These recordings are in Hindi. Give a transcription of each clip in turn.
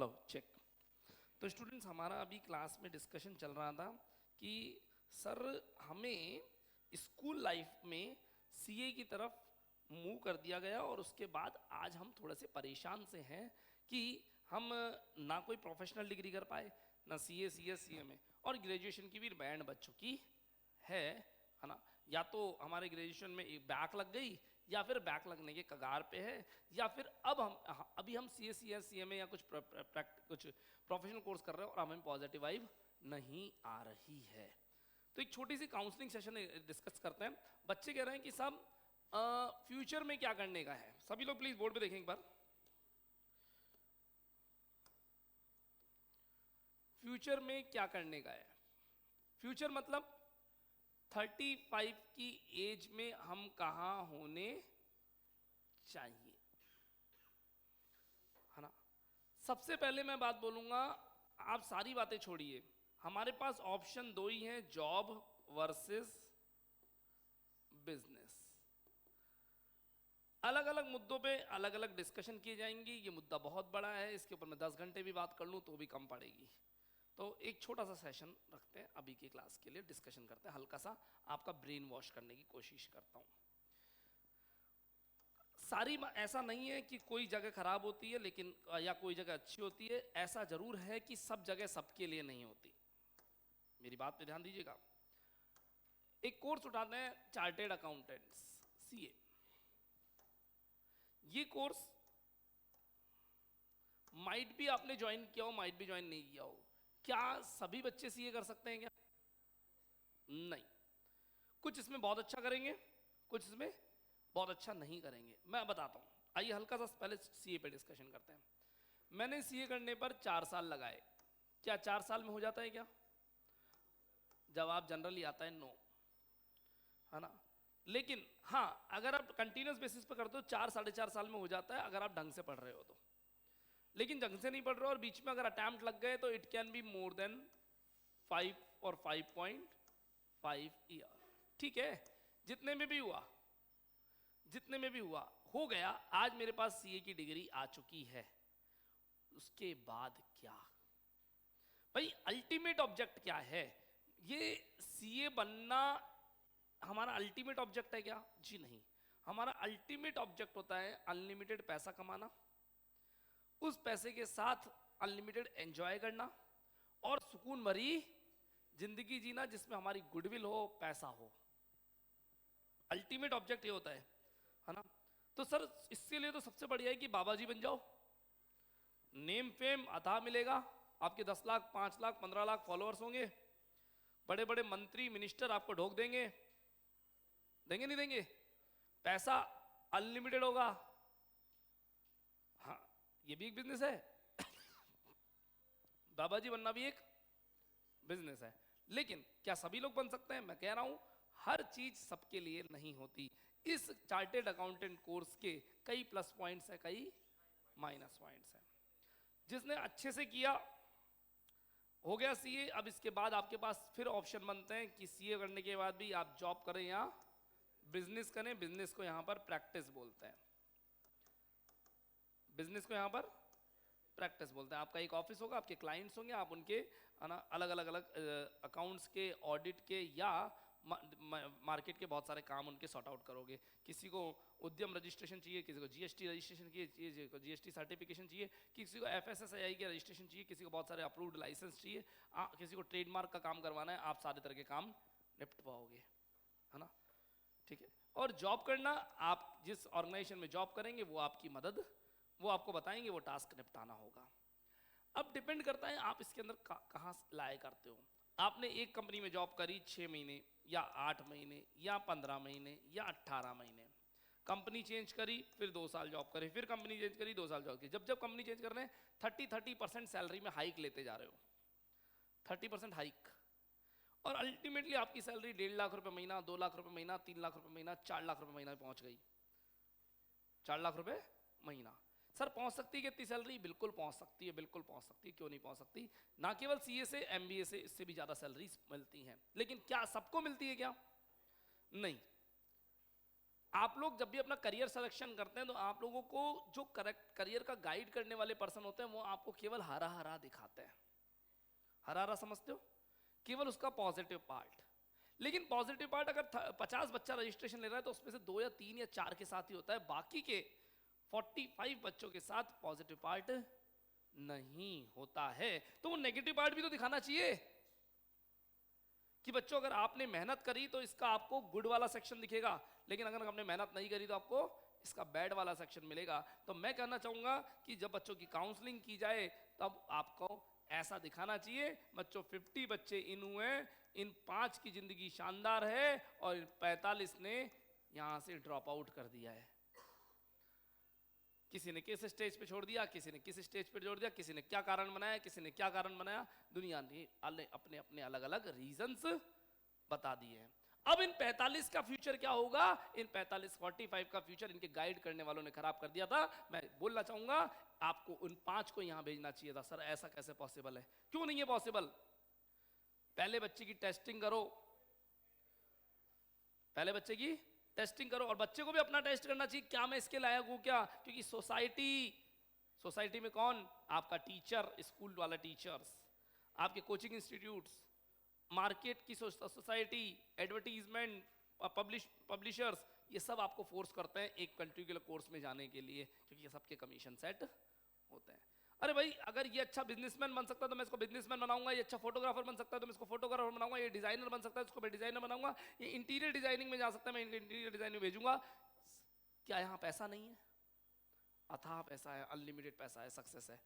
Hello check. तो स्टूडेंट्स, हमारा अभी क्लास में डिस्कशन चल रहा था कि सर हमें स्कूल लाइफ में सीए की तरफ मूव कर दिया गया और उसके बाद आज हम थोड़े से परेशान से हैं कि हम ना कोई प्रोफेशनल डिग्री कर पाए, ना सीए सीएस सीए में, और ग्रेजुएशन की भी बैंड बच चुकी है ना। या तो हमारे ग्रेजुएशन में एक बैक लग गई या फिर बैक लगने के कगार पे है, या फिर अब अभी हम C S C S C M A या कुछ कुछ प्रोफेशनल कोर्स कर रहे हैं और हमें पॉजिटिव वाइब नहीं आ रही है। तो एक छोटी सी काउंसलिंग सेशन डिस्कस करते हैं। बच्चे कह रहे हैं कि सब फ्यूचर में क्या करने का है। सभी लोग प्लीज बोर्ड पे देखें एक बार। फ्यूचर में क्या करने का है? फ्यूचर मतलब 35 की एज में हम कहां होने चाहिए, है ना। सबसे पहले मैं बात बोलूंगा, आप सारी बातें छोड़िए, हमारे पास ऑप्शन दो ही हैं, जॉब वर्सेस बिजनेस। अलग अलग मुद्दों पे अलग अलग डिस्कशन किए जाएंगे। ये मुद्दा बहुत बड़ा है, इसके ऊपर मैं 10 घंटे भी बात कर लूं तो भी कम पड़ेगी। तो एक छोटा सा सेशन रखते हैं अभी की क्लास के लिए, डिस्कशन करते हैं, हल्का सा आपका ब्रेन वॉश करने की कोशिश करता हूं। सारी ऐसा नहीं है कि कोई जगह खराब होती है लेकिन या कोई जगह अच्छी होती है, ऐसा जरूर है कि सब जगह सबके लिए नहीं होती। मेरी बात पे ध्यान दीजिएगा। एक कोर्स उठाते हैं, चार्टेड अकाउंटेंट्स सीए। ये कोर्स माइट भी आपने ज्वाइन किया हो, माइट भी ज्वाइन नहीं किया हो। क्या सभी बच्चे सीए कर सकते हैं क्या? नहीं। कुछ इसमें बहुत अच्छा करेंगे, कुछ इसमें बहुत अच्छा नहीं करेंगे। मैं बताता हूं, आइए हल्का सा पहले सीए पे डिस्कशन करते हैं। मैंने सीए करने पर 4 साल लगाए। क्या 4 साल में हो जाता है क्या? जवाब जनरली आता है नो, है ना। लेकिन हाँ, अगर आप कंटिन्यूस बेसिस पर करते हो 4-4.5 साल में हो जाता है, अगर आप ढंग से पढ़ रहे हो तो। लेकिन ढंग से नहीं पढ़ रहे हो और बीच में अगर अटैम्प्ट लग गए तो it can be more than 5 और 5.5 ईयर। ठीक है, जितने में भी हुआ, जितने में भी हुआ हो गया। आज मेरे पास सीए की डिग्री आ चुकी है, उसके बाद क्या भाई? अल्टीमेट ऑब्जेक्ट क्या है? ये सीए बनना हमारा अल्टीमेट ऑब्जेक्ट है क्या? जी नहीं। हमारा अल्टीमेट ऑब्जेक्ट होता है अनलिमिटेड पैसा कमाना, उस पैसे के साथ अनलिमिटेड एंजॉय करना और सुकून भरी जिंदगी जीना जिसमें हमारी गुडविल हो, पैसा हो। अल्टीमेट ऑब्जेक्ट ये होता है ना। तो सर इसके लिए तो सबसे बढ़िया है कि बाबा जी बन जाओ, नेम फेम अता मिलेगा, आपके 10 लाख 5 लाख 15 लाख फॉलोअर्स होंगे, बड़े बड़े मंत्री मिनिस्टर आपको ढोक देंगे। देंगे नहीं देंगे? पैसा अनलिमिटेड होगा। हाँ, ये भी एक बिजनेस है। बाबा जी बनना भी एक बिजनेस है। लेकिन क्या सभी लोग बन सकते हैं? मैं कह रहा हूं हर चीज सबके लिए नहीं होती। इस चार्टेड अकाउंटेंट कोर्स के कई प्लस पॉइंट्स है, कई माइनस पॉइंट्स है। जिसने अच्छे से किया हो गया सीए। अब इसके बाद आपके पास फिर ऑप्शन बनते हैं कि सीए करने के बाद भी आप जॉब करें या बिजनेस करें। बिजनेस को यहां पर प्रैक्टिस बोलते हैं, बिजनेस को यहां पर प्रैक्टिस बोलते हैं। आपका एक ऑफिस होगा, आपके क्लाइंट्स होंगे, आप उनके अलग अलग अलग अकाउंट्स के, ऑडिट के या मार्केट के बहुत सारे काम उनके सॉर्ट आउट करोगे। किसी को उद्यम रजिस्ट्रेशन चाहिए, किसी को जीएसटी रजिस्ट्रेशन चाहिए, किसी को जीएसटी सर्टिफिकेशन चाहिए, किसी को एफएसएसएआई के रजिस्ट्रेशन चाहिए, किसी को बहुत सारे अप्रूव्ड लाइसेंस चाहिए, किसी को ट्रेडमार्क का काम करवाना है। आप सारे तरह के काम निपट पाओगे, है ना। ठीक है। और जॉब करना, आप जिस ऑर्गेनाइजेशन में जॉब करेंगे वो आपकी मदद, वो आपको बताएंगे, वो टास्क निपटाना होगा। अब डिपेंड करता है आप इसके अंदर कहां लाए करते हो। आपने एक कंपनी में जॉब करी 6 महीने या 8 महीने या 15 महीने या 18 महीने, कंपनी चेंज करी, फिर 2 साल जॉब करी, फिर कंपनी चेंज करी, 2 साल जॉब की। जब जब कंपनी चेंज कर रहे हैं 30% सैलरी में हाइक लेते जा रहे हो, 30% हाइक। और अल्टीमेटली आपकी सैलरी 1.5 लाख रुपए महीना, 2 लाख रुपए महीना, 3 लाख रुपए महीना, 4 लाख रुपए महीना पहुंच गई। 4 लाख रुपए महीना। सर पहुंच सकती है कितनी सैलरी? बिल्कुल पहुंच सकती है, बिल्कुल पहुंच सकती है, क्यों नहीं पहुंच सकती। ना केवल सीए से, एमबीए से, इससे भी ज्यादा सैलरी मिलती हैं। लेकिन क्या सबको मिलती है क्या? नहीं। आप लोग जब भी अपना करियर सिलेक्शन करते हैं तो आप लोगों को जो करेक्ट करियर का गाइड करने वाले पर्सन होते हैं वो आपको केवल हरा हरा दिखाते हैं। हरा हरा समझते हो, केवल उसका पॉजिटिव पार्ट। लेकिन पॉजिटिव पार्ट अगर 50 बच्चा रजिस्ट्रेशन ले रहा है तो उसमें से 2 या 3 या 4 के साथ ही होता है, बाकी के 45 बच्चों के साथ पॉजिटिव पार्ट नहीं होता है। तो वो नेगेटिव पार्ट भी तो दिखाना चाहिए कि बच्चों अगर आपने मेहनत करी तो इसका आपको गुड वाला सेक्शन दिखेगा, लेकिन अगर आपने मेहनत नहीं करी तो आपको इसका बैड वाला सेक्शन मिलेगा। तो मैं कहना चाहूंगा कि जब बच्चों की काउंसलिंग की जाए तब आपको ऐसा दिखाना चाहिए, बच्चों 50 बच्चे इन हुए, इन 5 की जिंदगी शानदार है और इन 45 ने यहां से ड्रॉप आउट कर दिया है। किसी ने किस स्टेज पे छोड़ दिया, किसी ने किस स्टेज पे छोड़ दिया, किसी ने क्या कारण बनाया, किसी ने क्या कारण बनाया, दुनिया ने अपने अपने अलग अलग रीजंस बता दिए हैं। अब इन 45 का फ्यूचर क्या होगा, इन 45 का फ्यूचर इनके गाइड करने वालों ने खराब कर दिया था। मैं बोलना चाहूंगा आपको उन 5 को यहां भेजना चाहिए था। सर ऐसा कैसे पॉसिबल है? क्यों नहीं है पॉसिबल? पहले बच्चे की टेस्टिंग करो, पहले बच्चे की टेस्टिंग करो, और बच्चे को भी अपना टेस्ट करना चाहिए, क्या मैं इसके लायक हूं क्या? क्योंकि सोसाइटी में कौन? आपका टीचर, स्कूल वाला टीचर्स, आपके कोचिंग इंस्टीट्यूट्स, मार्केट की सोसाइटी, एडवर्टीजमेंट, पब्लिशर्स, ये सब आपको फोर्स करते हैं एक पर्टिकुलर कोर्स में जाने के लिए, क्योंकि ये सबके कमीशन सेट होते हैं। अरे भाई अगर ये अच्छा बिजनेसमैन बन सकता है तो मैं इसको बिजनेसमैन बनाऊंगा, ये अच्छा फोटोग्राफर बन सकता है तो मैं इसको फोटोग्राफर बनाऊंगा, ये डिजाइनर बन सकता है तो इसको मैं डिजाइनर बनाऊंगा, ये इंटीरियर डिजाइनिंग में जा सकता है मैं इनको इंटीरियर डिजाइनिंग में भेजूंगा। क्या यहाँ पैसा नहीं है? अथाह पैसा है, अनलिमिटेड पैसा है, सक्सेस है।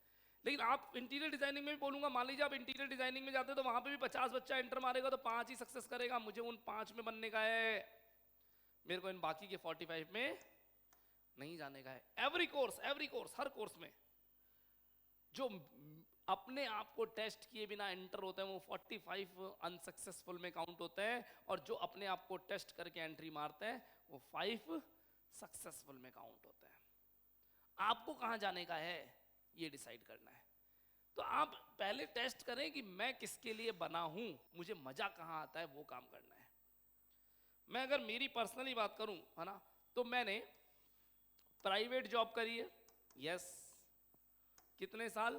लेकिन आप इंटीरियर डिजाइनिंग में भी बोलूंगा, मान लीजिए आप इंटीरियर डिजाइनिंग में जाते हैं तो वहां पे भी 50 बच्चा एंटर मारेगा तो 5 ही सक्सेस करेगा। मुझे उन 5 में बनने का है, मेरे को इन बाकी के 45 में नहीं जाने का है। एवरी कोर्स हर कोर्स में जो अपने आप को टेस्ट किए बिना एंटर होते हैं वो 45 अनसक्सेसफुल में काउंट होते हैं, और जो अपने आप को टेस्ट करके एंट्री मारते हैं वो 5 सक्सेसफुल में काउंट होते हैं। आपको कहां जाने का है ये डिसाइड करना है। तो आप पहले टेस्ट करें कि मैं किसके लिए बना हूं, मुझे मजा कहां आता है, वो काम करना है। मैं अगर मेरी पर्सनली बात करूं, है ना, तो मैंने प्राइवेट जॉब करी है, यस। कितने साल?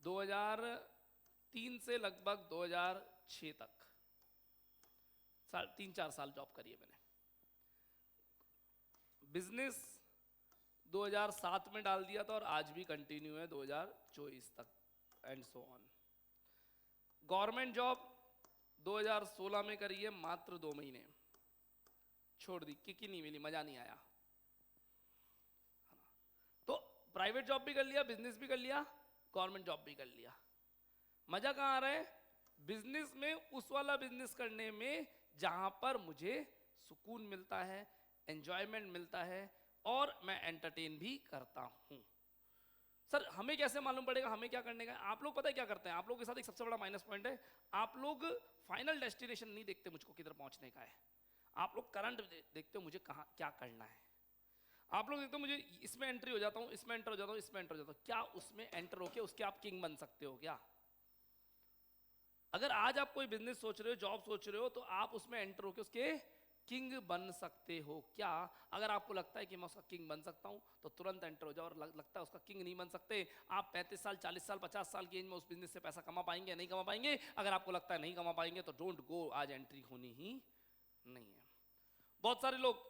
2003 से लगभग 2006 तक 3-4 साल जॉब करी है मैंने। बिजनेस 2007 में डाल दिया था और आज भी कंटिन्यू है 2024 तक, and so on. Government job 2016 में करी है, मात्र 2 महीने छोड़ दी, किक ही नहीं मिली, मजा नहीं आया। तो प्राइवेट जॉब भी कर लिया, बिजनेस भी कर लिया, गवर्नमेंट जॉब भी कर लिया। मजा कहां आ रहा है? बिजनेस में, उस वाला बिजनेस करने में जहां पर मुझे सुकून मिलता है, एंजॉयमेंट मिलता है और मैं एंटरटेन भी करता हूं। सर हमें कैसे मालूम पड़ेगा हमें क्या करने का है? आप लोग पता है क्या करते हैं? आप लोगों के साथ एक सबसे बड़ा माइनस पॉइंट है, आप लोग फाइनल डेस्टिनेशन नहीं देखते मुझको किधर पहुंचने का है, आप लोग करंट देखते हो मुझे कहां क्या करना है। आप लोग देखते हो मुझे इसमें एंट्री हो जाता हूं, इसमें एंटर हो जाता हूं, इसमें एंटर हो जाता हूं, क्या उसमें एंटर होके उसके आप किंग बन सकते हो क्या? अगर आज आप कोई बिजनेस सोच रहे हो, जॉब सोच रहे हो, तो आप उसमें एंटर होके उसके किंग बन सकते हो क्या? अगर आपको लगता है कि मैं उसका किंग बन सकता हूं तो तुरंत एंटर हो जाओ, और लगता है उसका किंग नहीं बन सकते, आप 35 साल 40 साल 50 साल की एज में उस बिजनेस से पैसा कमा पाएंगे? नहीं कमा पाएंगे। अगर आपको लगता है नहीं कमा पाएंगे तो डोंट गो, आज एंट्री होनी ही नहीं है। बहुत सारे लोग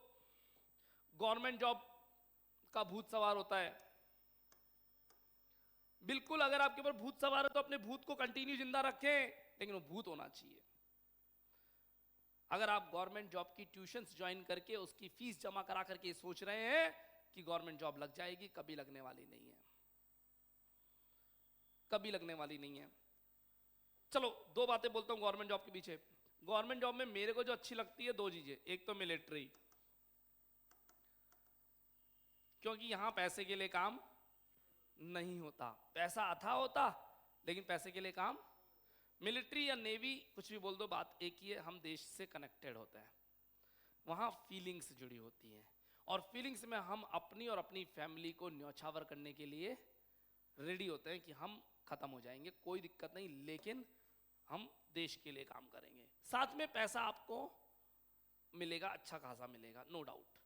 गवर्नमेंट जॉब का भूत सवार होता है, बिल्कुल अगर आपके ऊपर भूत सवार है तो अपने भूत को कंटिन्यू जिंदा रखें, लेकिन वो भूत होना चाहिए। अगर आप गवर्नमेंट जॉब की ट्यूशंस ज्वाइन करके उसकी फीस जमा करा करके सोच रहे हैं कि गवर्नमेंट जॉब लग जाएगी, कभी लगने वाली नहीं है, कभी लगने वाली नहीं है। चलो 2 बातें बोलता हूं गवर्नमेंट जॉब के पीछे। गवर्नमेंट जॉब में मेरे को जो अच्छी लगती है 2 चीजें, एक तो मिलिट्री, क्योंकि यहां पैसे के लिए काम नहीं होता, पैसा अथा होता लेकिन पैसे के लिए काम। मिलिट्री या नेवी कुछ भी बोल दो, बात एक ही है, हम देश से कनेक्टेड होते हैं, वहां फीलिंग्स जुड़ी होती हैं, और फीलिंग्स में हम अपनी और अपनी फैमिली को न्यौछावर करने के लिए रेडी होते हैं कि हम खत्म हो जाएंगे, कोई दिक्कत नहीं, लेकिन हम देश के लिए काम करेंगे। साथ में पैसा आपको मिलेगा, अच्छा खासा मिलेगा, नो डाउट,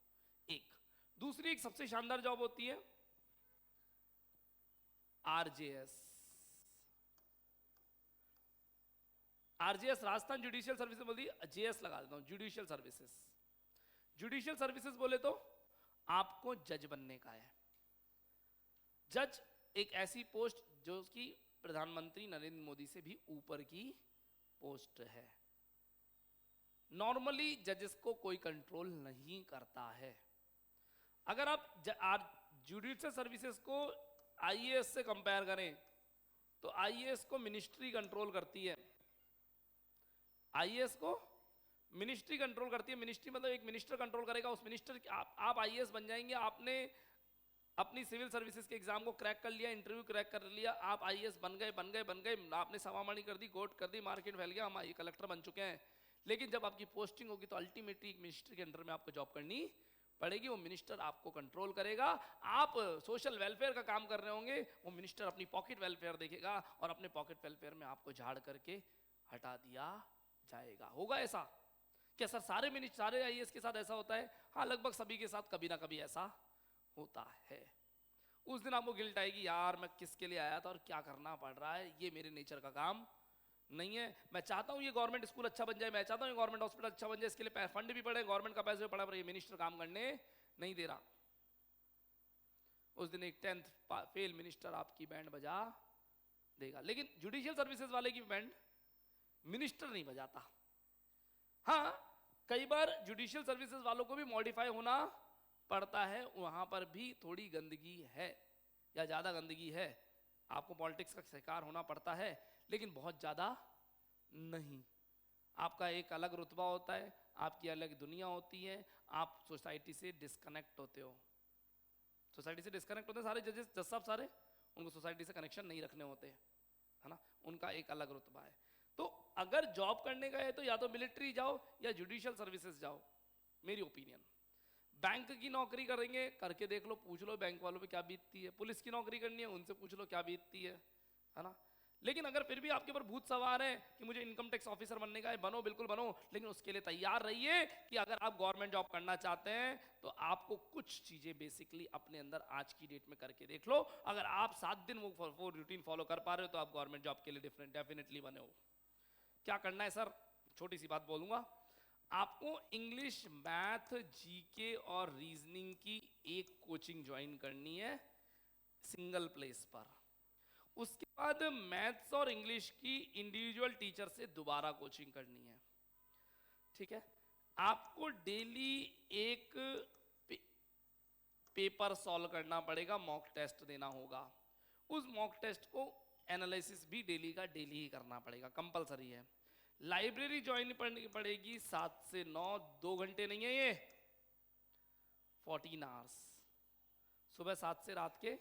एक। दूसरी एक सबसे शानदार जॉब होती है RJS. RJS Rajasthan judicial services बोल दी, जेएस लगा देता हूं, जुडिशियल सर्विसेज। जुडिशियल सर्विसेज बोले तो आपको जज बनने का है। जज एक ऐसी पोस्ट जो कि प्रधानमंत्री नरेंद्र मोदी से भी ऊपर की पोस्ट है। नॉर्मली जजेस को कोई कंट्रोल नहीं करता है। अगर आप जुडिशियल सर्विसेज को आईएएस से कंपेयर करें तो आईएएस को मिनिस्ट्री कंट्रोल करती है। आईएएस को मिनिस्ट्री कंट्रोल करती है। मिनिस्ट्री मतलब एक मिनिस्टर कंट्रोल करेगा, उस मिनिस्टर आप आईएएस बन जाएंगे, आपने अपनी सिविल सर्विसेज के एग्जाम को क्रैक कर लिया, इंटरव्यू क्रैक कर लिया, आप आईएएस बन गए, आपने सवामणी कर दी, कोर्ट कर दी, मार्केट फैल गया, हम कलेक्टर बन चुके हैं। लेकिन जब आपकी पोस्टिंग होगी तो अल्टीमेटली एक मिनिस्टर के अंडर में आपको जॉब करनी पड़ेगी। वो मिनिस्टर आपको कंट्रोल करेगा। आप सोशल वेलफेयर का काम कर रहे होंगे, वो मिनिस्टर अपनी पॉकेट वेलफेयर देखेगा और अपने पॉकेट वेलफेयर में आपको झाड़ करके हटा दिया जाएगा। होगा ऐसा? क्या सर सारे आईएएस के साथ ऐसा होता है? हाँ, लगभग सभी के साथ कभी ना कभी ऐसा होता है। उस दिन आपको गिल्ट आएगी, यार मैं किसके लिए आया था और क्या करना पड़ रहा है, ये मेरे नेचर का काम नहीं है। मैं चाहता हूँ ये गवर्नमेंट स्कूल अच्छा बन जाए, मैं चाहता हूँ ये गवर्नमेंट हॉस्पिटल अच्छा बन जाए, इसके लिए फंड भी पड़े, गवर्नमेंट का पैसे भी पड़ा, पर ये मिनिस्टर काम करने नहीं दे रहा। उस दिन एक 10th फेल मिनिस्टर आपकी बैंड बजा देगा। लेकिन जुडिशियल सर्विसेज वाले की बैंड मिनिस्टर नहीं बजाता। हाँ, कई बार जुडिशियल सर्विसेज वालों को भी मॉडिफाई होना पड़ता है, वहां पर भी थोड़ी गंदगी है या ज्यादा गंदगी है, आपको पॉलिटिक्स का शिकार होना पड़ता है, लेकिन बहुत ज्यादा नहीं। आपका एक अलग रुतबा होता है, आपकी अलग दुनिया होती है, आप सोसाइटी से डिस्कनेक्ट होते हो। सोसाइटी से डिस्कनेक्ट होते हैं सारे जज साहब, सारे उनको सोसाइटी से कनेक्शन नहीं रखने होते, है ना, उनका एक अलग रुतबा है। तो अगर जॉब करने का है तो या तो मिलिट्री जाओ या जुडिशियल सर्विसेज जाओ, मेरी ओपिनियन। बैंक की नौकरी करेंगे, करके देख लो, पूछ लो बैंक वालों पे क्या बीतती है। पुलिस की नौकरी करनी है, उनसे पूछ लो क्या बीतती है ना। लेकिन अगर फिर भी आपके ऊपर भूत सवार है कि मुझे इनकम टैक्स ऑफिसर बनने का है, बनो, बिल्कुल बनो, लेकिन उसके लिए तैयार रहिए कि अगर आप गवर्नमेंट जॉब करना चाहते हैं तो आपको कुछ चीजें बेसिकली अपने अंदर आज की डेट में करके देख लो। अगर आप 7 दिन वो रूटीन फॉलो कर पा रहे हो तो आप गवर्नमेंट जॉब के लिए डेफिनेटली बने हो। क्या करना है सर? छोटी सी बात बोलूंगा। आपको इंग्लिश, मैथ, जीके और रीजनिंग की एक कोचिंग ज्वाइन करनी है सिंगल प्लेस पर। उसके बाद मैथ्स और इंग्लिश की इंडिविजुअल टीचर से दोबारा कोचिंग करनी है। ठीक है? आपको डेली एक पेपर सॉल्व करना पड़ेगा, मॉक टेस्ट देना होगा। उस मॉक टेस्ट को एनालिसिस भी डेली का डेली ही करना पड़ेगा, कंपलसरी है। लाइब्रेरी ज्वाइन करनी पड़ेगी 7 से 9, 2 घंटे नहीं है ये, 14 आवर्स। सुबह 7 से रात के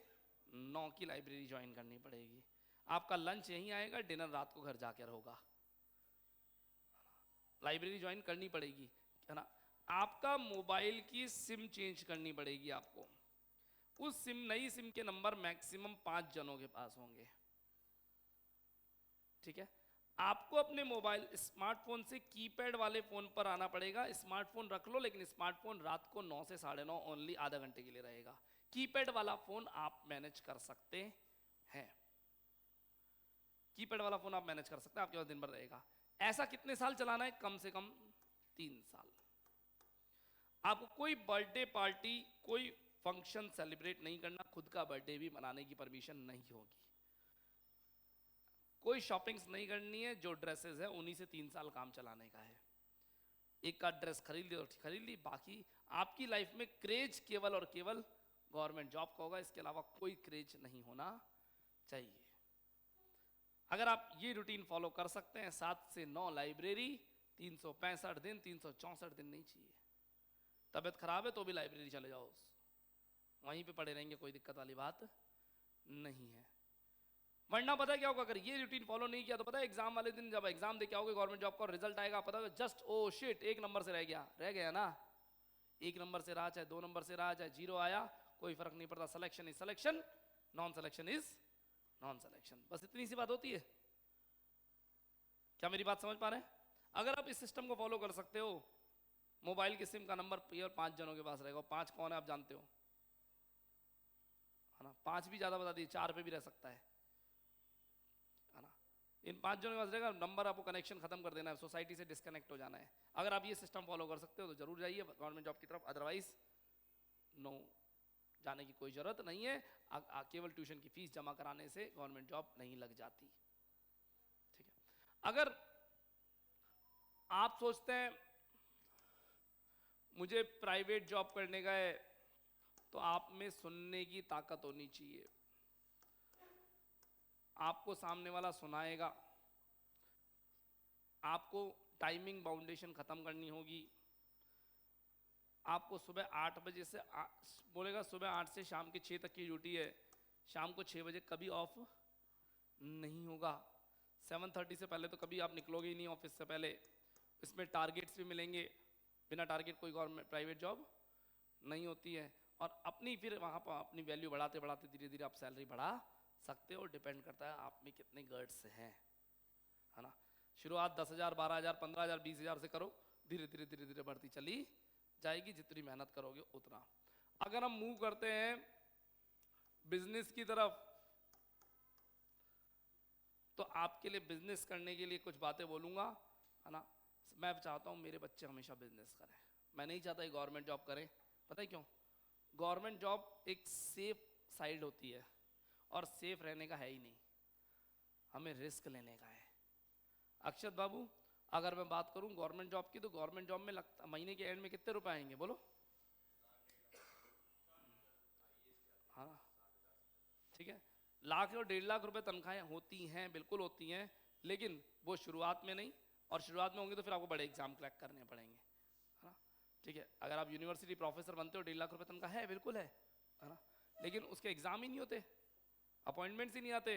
9 की लाइब्रेरी ज्वाइन करनी पड़ेगी। आपका लंच यहीं आएगा, डिनर रात को घर जाकर होगा। लाइब्रेरी ज्वाइन करनी पड़ेगी, है ना। आपका मोबाइल की सिम चेंज करनी पड़ेगी आपको। उस नई सिम के नंबर मैक्सिमम 5 जनों के पास होंगे। ठीक है? आपको अपने मोबाइल स्मार्टफोन से कीपैड वाले फोन पर आना पड़ेगा। स्मार्टफोन रख लो, लेकिन स्मार्टफोन रात को 9 से 9:30 ओनली आधा घंटे के लिए रहेगा। कीपैड वाला फोन आप मैनेज कर सकते हैं। कीपैड वाला फोन आप मैनेज कर सकते हैं, आपके पास दिन भर रहेगा। ऐसा कितने साल चलाना है? कम से कम 3 साल। आपको कोई बर्थडे पार्टी, कोई फंक्शन सेलिब्रेट नहीं करना, खुद का बर्थडे भी मनाने की परमिशन नहीं होगी। कोई शॉपिंग्स नहीं करनी है, जो ड्रेसेस है उन्हीं से 3 साल काम चलाने का है। एक का ड्रेस खरीद ली, बाकी आपकी लाइफ में क्रेज केवल और केवल गवर्नमेंट जॉब का होगा, इसके अलावा कोई क्रेज नहीं होना चाहिए। अगर आप ये रूटीन फॉलो कर सकते हैं, 7 से 9 लाइब्रेरी, 365 दिन, 364 दिन नहीं चाहिए। तबीयत खराब है तो भी लाइब्रेरी चले जाओ, वहीं पे पड़े रहेंगे, कोई दिक्कत वाली बात नहीं है। वरना पता है क्या होगा? अगर ये रूटीन फॉलो नहीं किया तो पता है एग्जाम वाले दिन जब एग्जाम दे के आओगे गवर्नमेंट जॉब का, रिजल्ट आएगा, पता है जस्ट ओ शिट, 1 नंबर से रह गया ना। 1 नंबर से रहा, चाहे 2 नंबर से रहा, चाहे 0 आया, कोई फर्क नहीं पड़ता। Selection is selection, non selection is non selection. बस इतनी सी बात होती है। क्या मेरी बात समझ पा रहे हैं? अगर आप इस सिस्टम को फॉलो कर सकते हो मोबाइल की सिम का नंबर केवल 5 जनों के पास रहेगा। 5 कौन है आप जानते हो, है ना? 5 भी ज्यादा बता दिए, 4 पे भी रह सकता है ना? इन 5 जनों के पास रहेगा नंबर, आपको कनेक्शन खत्म कर देना है, सोसाइटी से डिस्कनेक्ट हो जाना है। अगर आप ये सिस्टम फॉलो कर सकते हो तो जरूर जाइए गवर्नमेंट जॉब की तरफ, अदरवाइज नो, जाने की कोई जरूरत नहीं है। केवल ट्यूशन की फीस जमा कराने से गवर्नमेंट जॉब नहीं लग जाती, ठीक है? अगर आप सोचते हैं मुझे प्राइवेट जॉब करने का है, तो आप में सुनने की ताकत होनी चाहिए। आपको सामने वाला सुनाएगा, आपको टाइमिंग बाउंडेशन खत्म करनी होगी। आपको सुबह 8 बजे से बोलेगा सुबह 8 से शाम के 6 तक की ड्यूटी है, शाम को 6 बजे कभी ऑफ नहीं होगा। 7:30 से पहले तो कभी आप निकलोगे ही नहीं ऑफिस से पहले। इसमें टारगेट्स भी मिलेंगे, बिना टारगेट कोई गवर्नमेंट प्राइवेट जॉब नहीं होती है। और अपनी फिर वहाँ पर अपनी वैल्यू बढ़ाते बढ़ाते धीरे धीरे आप सैलरी बढ़ा सकते हो। डिपेंड करता है आप में कितने गट्स हैं, है ना? शुरुआत 10,000, 12,000, 15,000, 20,000 से करो, धीरे धीरे धीरे धीरे बढ़ती चली जाएगी, जितनी मेहनत करोगे उतना। अगर हम मूव करते हैं बिजनेस की तरफ, तो आपके लिए बिजनेस करने के लिए कुछ बातें बोलूंगा, है ना? मैं चाहता हूं मेरे बच्चे हमेशा बिजनेस करें, मैं नहीं चाहता गवर्नमेंट जॉब करें। पता है क्यों? गवर्नमेंट जॉब एक सेफ साइड होती है, और सेफ रहने का है ही नहीं, हमें रिस्क लेने का है। अक्षत बाबू, अगर मैं बात करूं गवर्नमेंट जॉब की, तो गवर्नमेंट जॉब में लगता महीने के एंड में कितने रुपए आएंगे बोलो? हाँ, ठीक है, लाख और 1.5 लाख रुपए तनख्वाहें होती हैं, बिल्कुल होती हैं, लेकिन वो शुरुआत में नहीं, और शुरुआत में होंगे तो फिर आपको बड़े एग्जाम क्रैक करने पड़ेंगे, है ना? ठीक है, अगर आप यूनिवर्सिटी प्रोफेसर बनते हो 1.5 लाख रुपए तनख्वाह है, बिल्कुल है ना? लेकिन उसके एग्जाम ही नहीं होते, अपॉइंटमेंट्स ही नहीं आते,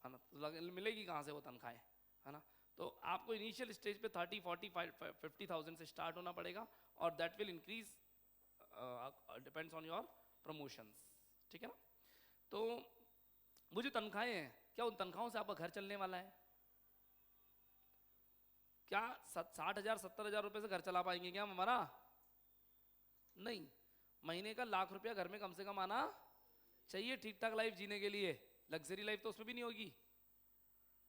है ना? तो मिलेगी कहाँ से वो तनख्वाहें, है ना? तो आपको इनिशियल स्टेज पे 30, 40, 50,000 से स्टार्ट होना पड़ेगा, और that will increase, depends on your promotions, ठीक है ना? तो वो जो तनख्वाहें हैं, क्या उन तनख्वाहों से आपका घर चलने वाला है? क्या 60,000, 70,000 रुपए से घर चला पाएंगे क्या हम हमारा? नहीं, महीने का 1 लाख रुपया घर में कम से कम आना चाहिए ठीक ठाक लाइफ जीने के लिए। लग्जरी लाइफ तो उसमें भी नहीं होगी,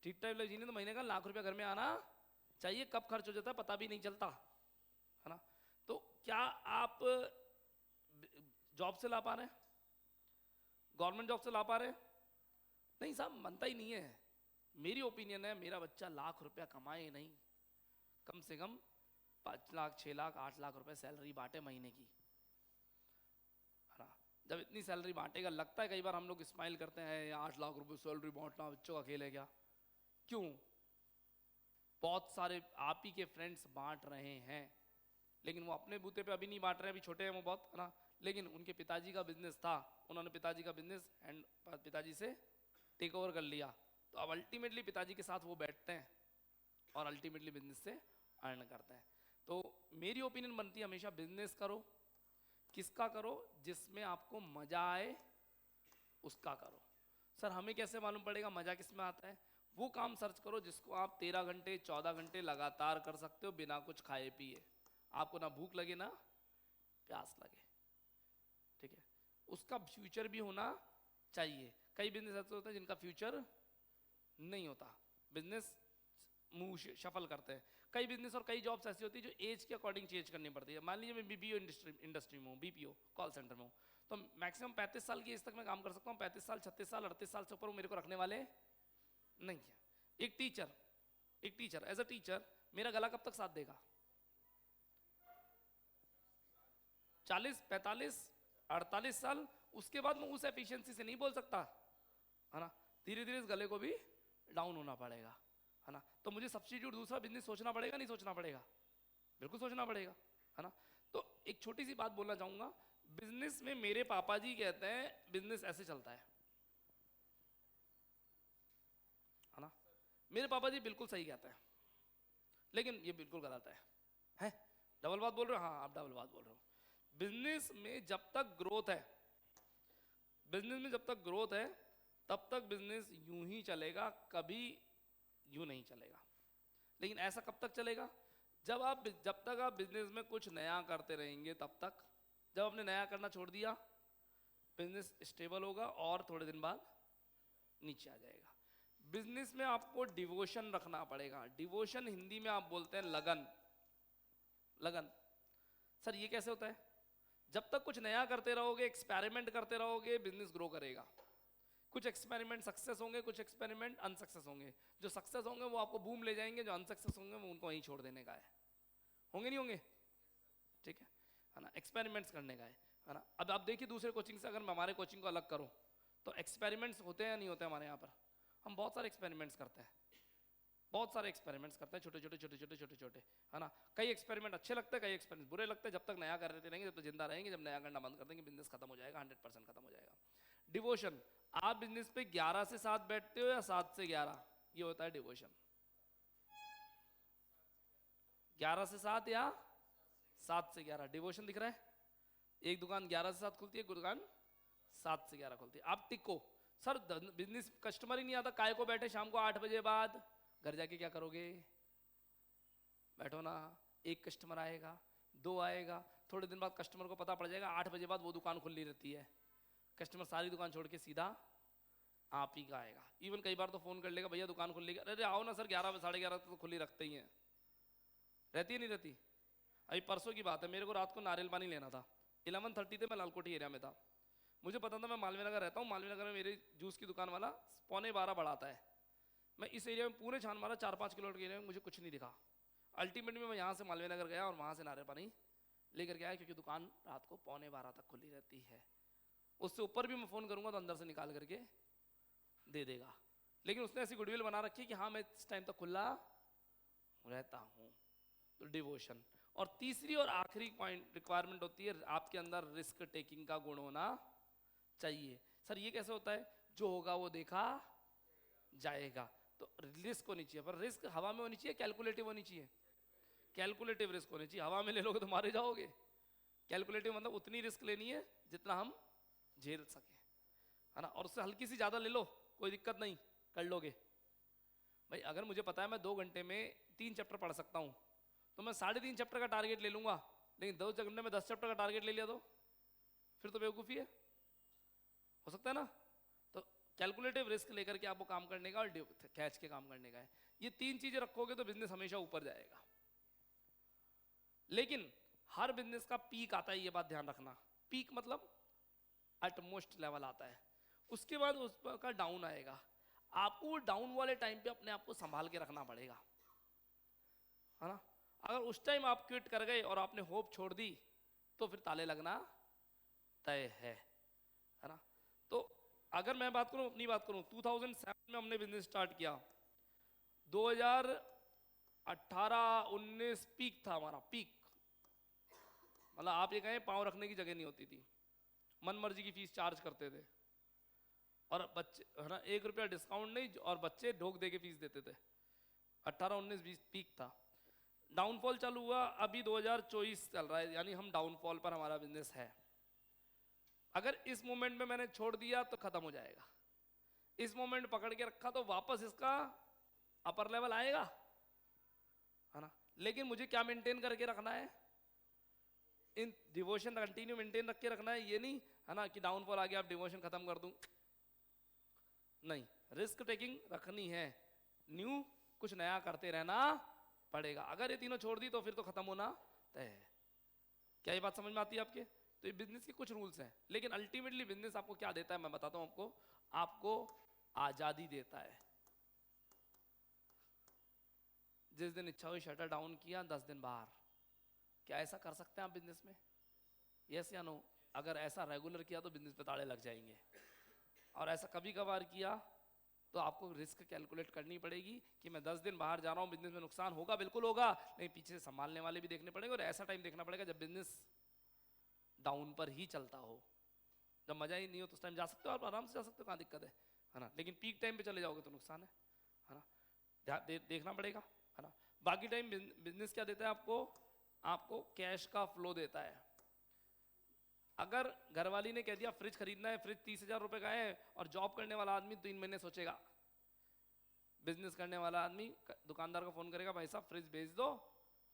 ठीक ठाक लाइफ जीने तो महीने का 1 लाख रुपया घर में आना चाहिए। कब खर्च हो जाता है पता भी नहीं चलता, है ना? तो क्या आप जॉब से ला पा रहे हैं, गवर्नमेंट जॉब से ला पा रहे हैं? नहीं साहब, बनता ही नहीं है। मेरी ओपिनियन है, मेरा बच्चा 1 लाख रुपया कमाए नहीं, कम से कम 5 लाख, 6 लाख, 8 लाख रुपए सैलरी बांटे महीने की, है ना? जब इतनी सैलरी बांटेगा, लगता है कई बार हम लोग स्माइल करते हैं, 8 लाख रुपए सैलरी बांटना बच्चों का खेल है क्या? क्यों? बहुत सारे आप ही के फ्रेंड्स बांट रहे हैं, लेकिन वो अपने बूते पे अभी नहीं बांट रहे हैं, अभी छोटे हैं वो बहुत, है ना? लेकिन उनके पिताजी का बिजनेस था, उन्होंने पिताजी का बिजनेस एंड पिताजी से टेक ओवर कर लिया, तो अब अल्टीमेटली पिताजी के साथ वो बैठते हैं और अल्टीमेटली बिजनेस से अर्न करते हैं। तो मेरी ओपिनियन बनती है हमेशा बिजनेस करो। किसका करो? जिसमें आपको मजा आए उसका करो। सर हमें कैसे मालूम पड़ेगा मजा किस में आता है? वो काम सर्च करो जिसको आप 13 घंटे 14 घंटे लगातार कर सकते हो बिना कुछ खाए पिए, आपको ना भूख लगे ना प्यास लगे, ठीक है? उसका फ्यूचर भी होना चाहिए। कई बिजनेस ऐसे होते हैं जिनका फ्यूचर नहीं होता, बिजनेस मूव शफल करते हैं। कई बिजनेस और कई जॉब्स ऐसी होती है जो एज के अकॉर्डिंग चेंज करनी पड़ती है। मान लीजिए मैं बीपीओ इंडस्ट्री में हूँ, बीपीओ कॉल सेंटर में हूँ, तो मैक्सिमम 35 साल की एज तक मैं काम कर सकता हूँ। 35 साल, 36 साल, 38 साल से ऊपर मेरे को रखने वाले नहीं है। एक टीचर एज अ टीचर मेरा गला कब तक साथ देगा? 40, 45, 48 साल, उसके बाद मैं उस एफिशिएंसी से नहीं बोल सकता, है ना? धीरे धीरे इस गले को भी डाउन होना पड़ेगा, है ना? तो मुझे सब्स्टिट्यूट दूसरा बिजनेस सोचना पड़ेगा, नहीं सोचना पड़ेगा? बिल्कुल सोचना पड़ेगा, है ना? तो एक छोटी सी बात बोलना चाहूंगा, बिजनेस में मेरे पापा जी कहते हैं बिजनेस ऐसे चलता है ना? मेरे पापा जी बिल्कुल सही कहते हैं, लेकिन ये बिल्कुल गलत है? डबल बात बोल रहे हो? हाँ आप डबल बात बोल रहे हो। बिजनेस में जब तक ग्रोथ है, बिजनेस में जब तक ग्रोथ है तब तक बिजनेस यूं ही चलेगा, कभी यूं नहीं चलेगा। लेकिन ऐसा कब तक चलेगा? जब तक आप बिजनेस में कुछ नया करते रहेंगे तब तक, जब आपने नया करना छोड़ दिया बिजनेस स्टेबल होगा और थोड़े दिन बाद नीचे आ जाएगा। बिजनेस में आपको डिवोशन रखना पड़ेगा। डिवोशन हिंदी में आप बोलते हैं लगन। लगन सर ये कैसे होता है? जब तक कुछ नया करते रहोगे, एक्सपेरिमेंट करते रहोगे, बिजनेस ग्रो करेगा। कुछ एक्सपेरिमेंट सक्सेस होंगे, कुछ एक्सपेरिमेंट अनसक्सेस होंगे। जो सक्सेस होंगे वो आपको बूम ले जाएंगे, जो अनसक्सेस होंगे वो उनको वहीं छोड़ देने का है। होंगे नहीं होंगे? ठीक है ना, एक्सपेरिमेंट्स करने का है ना। अब आप देखिए दूसरे कोचिंग से अगर मैं हमारे कोचिंग को अलग करूं तो एक्सपेरिमेंट्स होते हैं या नहीं होते? हमारे यहाँ पर हम बहुत सारे एक्सपेरिमेंट्स करते हैं, बहुत सारे एक्सपेरिमेंट्स करते हैं, छोटे छोटे छोटे छोटे छोटे छोटे, है ना। कई एक्सपेरिमेंट अच्छे लगते हैं, कई एक्सपेरिमेंट बुरे लगते हैं। जब तक नया करते रहेंगे जब तक जिंदा रहेंगे, जब नया करना बंद कर देंगे बिजनेस खत्म हो जाएगा, 100% खत्म हो जाएगा। डिवोशन, आप बिजनेस पे 11 से 7 बैठते हो या 7 से 11, ये होता है डिवोशन। 11 से 7 या 7 से 11 डिवोशन दिख रहा है। एक दुकान 11 से 7 खुलती है, एक दुकान 7 से 11 खुलती है। आप टिको सर, बिजनेस कस्टमर ही नहीं आता, काय को बैठे शाम को 8 बजे बाद, घर जाके क्या करोगे? बैठो ना, एक कस्टमर आएगा, 2 आएगा, थोड़े दिन बाद कस्टमर को पता पड़ जाएगा 8 बजे बाद वो दुकान खुली रहती है। कस्टमर सारी दुकान छोड़ के सीधा आप ही का आएगा। इवन कई बार तो फोन कर लेगा, भैया दुकान खुल लेगी, अरे आओ ना सर, 11 साढ़े 11 तो खुली रखते ही हैं। रहती है नहीं रहती? अभी परसों की बात है, मेरे को रात को नारियल पानी लेना था, 11:30 थे, मैं लालकोटी एरिया में था। मुझे पता था मैं मालवीय नगर रहता हूँ, मालवीय नगर में मेरी जूस की दुकान वाला 11:15 बढ़ाता है। मैं इस एरिया में पूरे छान मारा, 4-5 किलोमीटर के एरिया में, मुझे कुछ नहीं दिखा। अल्टीमेटली मैं यहाँ से मालवीय नगर गया और वहाँ से नारियल पानी लेकर के आया, क्योंकि दुकान रात को 11:15 तक खुली रहती है। उससे ऊपर भी मैं फ़ोन करूँगा तो अंदर से निकाल करके दे देगा। लेकिन उसने ऐसी गुडविल बना रखी है कि हाँ मैं इस टाइम तक खुला रहता हूँ। तो डिवोशन। और तीसरी और आखिरी पॉइंट रिक्वायरमेंट होती है, आपके अंदर रिस्क टेकिंग का गुण होना चाहिए। सर ये कैसे होता है? जो होगा वो देखा जाएगा, तो रिस्क होनी चाहिए, पर रिस्क हवा में होनी चाहिए, कैलकुलेटिव होनी चाहिए। कैलकुलेटिव रिस्क होनी चाहिए। हवा में ले लोगे तो मारे जाओगे। कैलकुलेटिव मतलब उतनी रिस्क लेनी है जितना हम झेल सके, है ना। और उससे हल्की सी ज्यादा ले लो, कोई दिक्कत नहीं, कर लोगे। भाई अगर मुझे पता है मैं 2 घंटे में 3 चैप्टर पढ़ सकता हूँ तो मैं 3.5 चैप्टर का टारगेट ले लूंगा। लेकिन 2 घंटे में 10 चैप्टर का टारगेट ले लिया तो फिर तो बेवकूफ़ी है, हो सकता है ना। तो कैलकुलेटिव रिस्क लेकर के आपको काम करने का और कैच के काम करने का है। ये 3 चीजें रखोगे तो बिजनेस हमेशा ऊपर जाएगा। लेकिन हर बिजनेस का पीक आता है, ये बात ध्यान रखना। पीक मतलब एटमोस्ट लेवल आता है, उसके बाद उसका डाउन आएगा। आपको डाउन वाले टाइम पे अपने आप को संभाल के रखना पड़ेगा, है ना। अगर उस टाइम आप क्विट कर गए और आपने होप छोड़ दी तो फिर ताले लगना तय है ना। तो अगर मैं बात करूं, अपनी बात करूं, 2007 में हमने बिजनेस स्टार्ट किया, 2018-19 पीक था हमारा, पीक। मतलब आप ये कहें पांव रखने की जगह नहीं होती थी, मन मर्जी की फीस चार्ज करते थे, और बच्चे, है ना, 1 रुपया डिस्काउंट नहीं, और बच्चे ढोक दे के फीस देते थे। 18-19-20 पीक था। डाउनफॉल चालू हुआ, अभी 2024 चल रहा है, यानी हम डाउनफॉल पर हमारा बिजनेस है। अगर इस मोमेंट में मैंने छोड़ दिया तो खत्म हो जाएगा, इस मोमेंट पकड़ के रखा तो वापस इसका अपर लेवल आएगा, है ना। लेकिन मुझे क्या मेंटेन करके रखना है? इन डिवोशन कंटिन्यू मेंटेन रख के रखना है। ये नहीं, है ना, कि डाउनफॉल आ गया अब डिवोशन खत्म कर दूं, नहीं। रिस्क टेकिंग रखनी है, न्यू कुछ नया करते रहना पड़ेगा। अगर ये तीनों छोड़ दी तो फिर तो खत्म होना तय है। क्या ये बात समझ में आती है आपके? तो ये बिजनेस के कुछ रूल्स हैं, लेकिन अल्टीमेटली बिजनेस आपको क्या देता है मैं बताता हूं आपको। आपको आजादी देता है। जिस दिन इच्छा हुई शटर डाउन किया, 10 दिन बाहर। क्या ऐसा कर सकते हैं आप बिजनेस में? यस या नो? अगर ऐसा रेगुलर किया तो बिजनेस पे ताले लग जाएंगे, और ऐसा कभी कभार किया तो आपको रिस्क कैलकुलेट करनी पड़ेगी कि मैं 10 दिन बाहर जा रहा हूँ, बिजनेस में नुकसान होगा, बिल्कुल होगा, लेकिन पीछे से संभालने वाले भी देखने पड़ेंगे। और ऐसा टाइम देखना पड़ेगा जब बिजनेस डाउन पर ही चलता हो, जब मजा ही नहीं हो तो उस टाइम जा सकते हो, आप आराम से जा सकते हो, कहाँ दिक्कत है ना। लेकिन पीक टाइम पे चले जाओगे तो नुकसान है ना। देखना पड़ेगा, है ना। बाकी टाइम बिजनेस क्या देता है आपको? आपको कैश का फ्लो देता है। अगर घरवाली ने कह दिया फ्रिज खरीदना है, फ्रिज 30,000 रुपए का है, और जॉब करने वाला आदमी 3 महीने सोचेगा, बिजनेस करने वाला आदमी दुकानदार को फोन करेगा, भाई साहब फ्रिज भेज दो,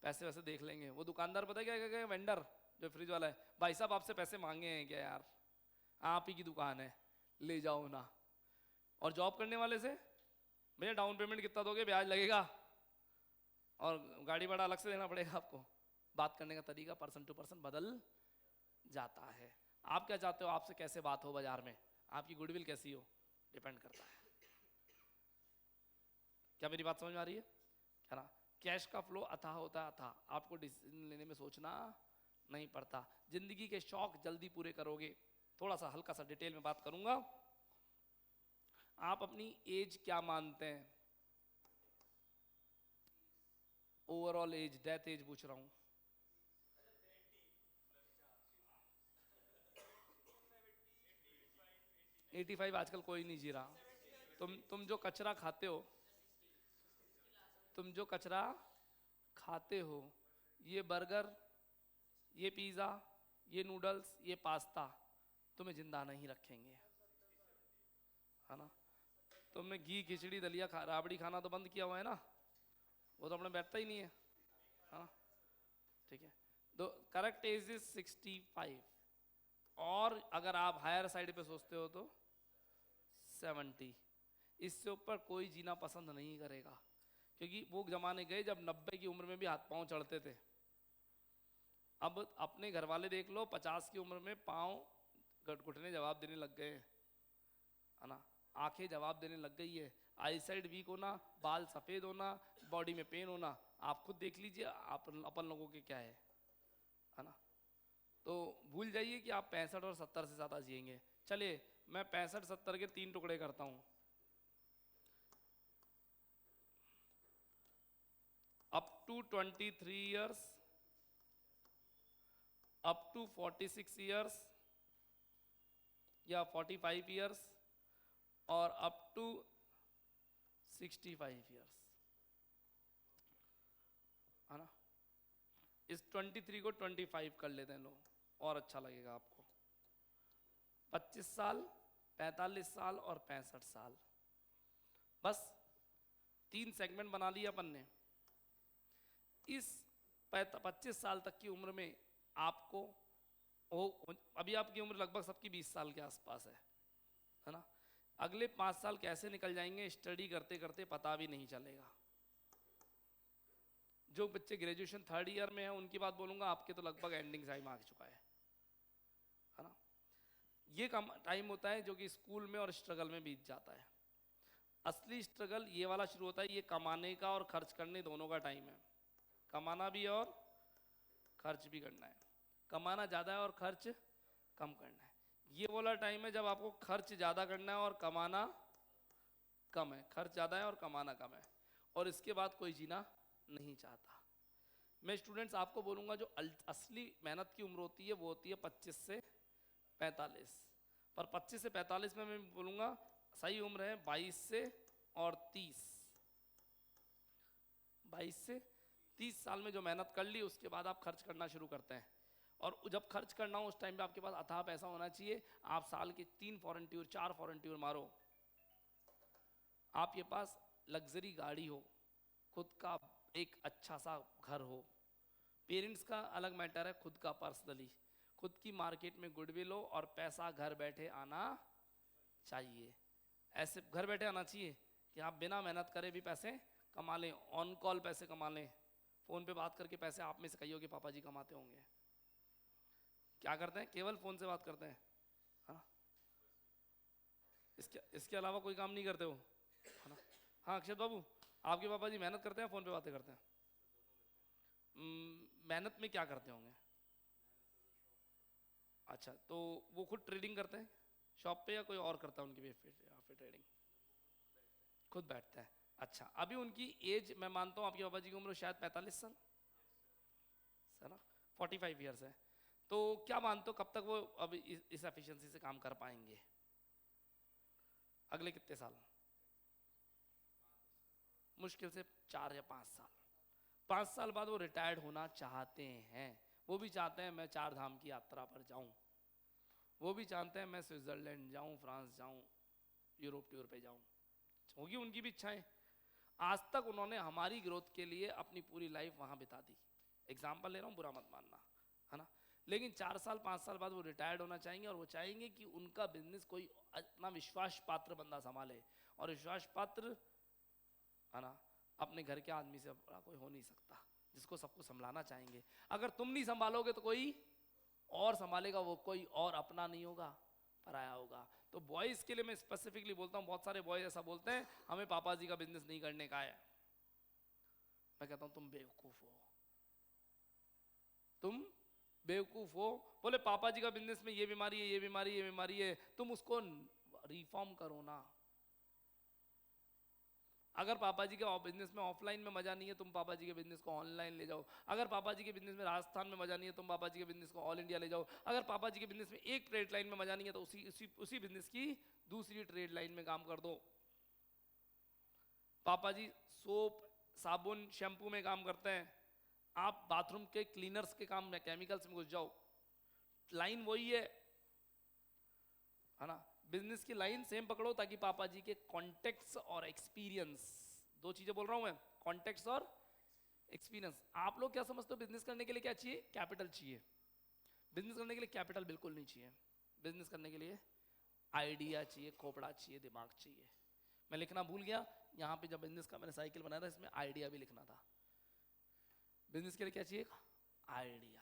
पैसे वैसे देख लेंगे। वो दुकानदार पता है क्या कहेगा, वेंडर जो फ्रिज वाला है, भाई साहब आपसे पैसे मांगे हैं क्या यार, आप ही की दुकान है, ले जाओ ना। और जॉब करने वाले से, भैया डाउन पेमेंट कितना दोगे, ब्याज लगेगा और गाड़ी भाड़ा अलग से देना पड़ेगा आपको। बात करने का तरीका पर्सन टू पर्सन बदल जाता है। आप क्या चाहते हो, आपसे कैसे बात हो बाजार में, आपकी गुडविल कैसी हो, डिपेंड करता है। क्या मेरी बात समझ में आ रही है ना? कैश का फ्लो अथाह होता है, अथाह। आपको डिसीजन लेने में सोचना नहीं पड़ता। जिंदगी के शौक जल्दी पूरे करोगे। थोड़ा सा हल्का सा डिटेल में बात करूंगा। आप अपनी एज क्या मानते हैं? ओवरऑल एज, डेथ एज पूछ रहा हूं। 85 आजकल कोई नहीं जी रहा। तुम जो कचरा खाते हो, तुम जो कचरा खाते हो, ये बर्गर, ये पिज़्ज़ा, ये नूडल्स, ये पास्ता तुम्हें जिंदा नहीं रखेंगे, है ना? तुमने घी खिचड़ी दलिया राबड़ी खाना तो बंद किया हुआ है ना, वो तो अपने बैठता ही नहीं है, हाँ ठीक है। तो करेक्ट एज इज 65, और अगर आप हायर साइड पे सोचते हो तो 70। इससे ऊपर कोई जीना पसंद नहीं करेगा, क्योंकि वो जमाने गए जब 90 की उम्र में भी हाथ पांव चढ़ते थे। अब अपने घर वाले देख लो, 50 की उम्र में पांव घुटने जवाब देने लग गए, है ना? आंखें जवाब देने लग गई है। आई साइड वीक होना, बाल सफेद होना, बॉडी में पेन होना, आप खुद देख लीजिए आप अपन लोगों के क्या है ना? तो भूल जाइए कि आप 65 और 70 से ज्यादा जिएंगे। चलिए मैं 65-70 के 3 टुकड़े करता हूं। Up to 23 years, up to 46 years या 45 ईयर्स, और अप टू 65 ईयर्स, है ना? इस 23 को 25 कर लेते हैं लोग, और अच्छा लगेगा आपको। 25 साल, 45 साल और 65 साल, बस 3 सेगमेंट बना लिया अपन ने। इस 25 साल तक की उम्र में आपको, अभी आपकी उम्र लगभग सबकी 20 साल के आसपास है ना? अगले 5 साल कैसे निकल जाएंगे स्टडी करते करते पता भी नहीं चलेगा। जो बच्चे ग्रेजुएशन 3rd ईयर में हैं उनकी बात बोलूंगा, आपके तो लगभग एंडिंग टाइम आ चुका है ना? ये कम टाइम होता है जो कि स्कूल में और स्ट्रगल में बीत जाता है। असली स्ट्रगल ये वाला शुरू होता है, ये कमाने का और खर्च करने दोनों का टाइम है। कमाना भी और खर्च भी करना है, कमाना ज़्यादा है और खर्च कम करना है। ये वाला टाइम है जब आपको खर्च ज़्यादा करना है और कमाना कम है, खर्च ज़्यादा है और कमाना कम है, और इसके बाद कोई जीना नहीं चाहता। मैं स्टूडेंट्स आपको बोलूँगा, जो असली मेहनत की उम्र होती है वो होती है 25 से 45, पर 25 से 45 में मैं बोलूँगा सही उम्र है 22 से और 30। 22 से 30 साल में जो मेहनत कर ली उसके बाद आप खर्च करना शुरू करते हैं, और जब खर्च करना हो उस टाइम पे आपके पास अथाह पैसा होना चाहिए। आप साल के 3 फॉरेन टूर 4 फॉरेन टूर मारो, आपके पास लग्जरी गाड़ी हो, खुद का एक अच्छा सा घर हो, पेरेंट्स का अलग मैटर है, खुद का पर्सनली, खुद की मार्केट में गुडविल हो, और पैसा घर बैठे आना चाहिए। ऐसे घर बैठे आना चाहिए कि आप बिना मेहनत करे भी पैसे कमा लें, ऑन कॉल पैसे कमा लें, फ़ोन पे बात करके पैसे। आप में से कहिए कि पापा जी कमाते होंगे, क्या करते हैं? केवल फ़ोन से बात करते हैं, हाँ? इसके अलावा कोई काम नहीं करते हो, है ना? हाँ अक्षत बाबू, आपके पापा जी मेहनत करते हैं, फ़ोन पे बातें करते हैं? मेहनत में क्या करते होंगे? अच्छा, तो वो खुद ट्रेडिंग करते हैं शॉप पे, या कोई और करता है उनकी भी यहाँ पे ट्रेडिंग? खुद बैठता है। अच्छा, अभी उनकी एज मैं मानता हूँ आपके बाबा जी की उम्र शायद 45 साल है ना, 45 ईयर्स है। तो क्या मानते हो कब तक वो अब इस एफिशिएंसी से काम कर पाएंगे? अगले कितने साल? मुश्किल से 4 या 5 साल। 5 साल बाद वो रिटायर्ड होना चाहते हैं। वो भी चाहते हैं मैं 4 धाम की यात्रा पर जाऊं, वो भी चाहते हैं मैं स्विट्जरलैंड जाऊं, फ्रांस जाऊं, यूरोप टूर पे जाऊं, होगी उनकी भी इच्छाएं। आज तक उन्होंने हमारी ग्रोथ के लिए अपनी पूरी लाइफ वहां बिता दी। एग्जाम्पल ले रहा हूँ, बुरा मत मानना, है ना। लेकिन 4 साल 5 साल बाद वो रिटायर्ड होना चाहेंगे और वो चाहेंगे कि उनका बिजनेस कोई अपना विश्वास पात्र बंदा संभाले, और विश्वास पात्र, है ना, अपने घर के आदमी से बड़ा कोई हो नहीं सकता, जिसको सबको संभालना चाहेंगे। अगर तुम नहीं संभालोगे तो कोई और संभालेगा, वो कोई और अपना नहीं होगा, पराया होगा। तो बॉयज के लिए मैं स्पेसिफिकली बोलता हूँ, बहुत सारे बॉयज ऐसा बोलते हैं हमें पापा जी का बिजनेस नहीं करने का है। मैं कहता हूं तुम बेवकूफ हो, तुम बेवकूफ हो। बोले पापा जी का बिजनेस में ये बीमारी है, ये बीमारी है, ये बीमारी है, तुम उसको रिफॉर्म करो ना। अगर पापा जी के बिजनेस में ऑफलाइन में मजा नहीं है, तुम पापा जी के बिजनेस को ऑनलाइन ले जाओ। अगर पापा जी के बिजनेस में राजस्थान में मजा नहीं है, तुम पापा जी के बिजनेस को ऑल इंडिया ले जाओ। अगर पापा जी के बिजनेस में एक ट्रेड लाइन में मजा नहीं है, तो उसी बिजनेस की दूसरी ट्रेड लाइन में काम कर दो। पापा जी सोप, साबुन, शैम्पू में काम करते हैं, आप बाथरूम के क्लीनर्स के काम में, केमिकल्स में घुस जाओ, लाइन वही है ना। बिजनेस की लाइन सेम पकड़ो, ताकि पापा जी के कॉन्टेक्ट्स और एक्सपीरियंस, दो चीजें बोल रहा हूं मैं, कॉन्टेक्ट्स और एक्सपीरियंस। आप लोग क्या समझते हो बिजनेस करने के लिए क्या चाहिए? कैपिटल चाहिए। बिजनेस करने के लिए कैपिटल बिल्कुल नहीं चाहिए। बिजनेस करने के लिए आइडिया चाहिए, खोपड़ा चाहिए, दिमाग चाहिए। मैं लिखना भूल गया, यहाँ पे जब बिजनेस का मैंने साइकिल बनाया था, इसमें आइडिया भी लिखना था। बिजनेस के लिए क्या चाहिए? आइडिया।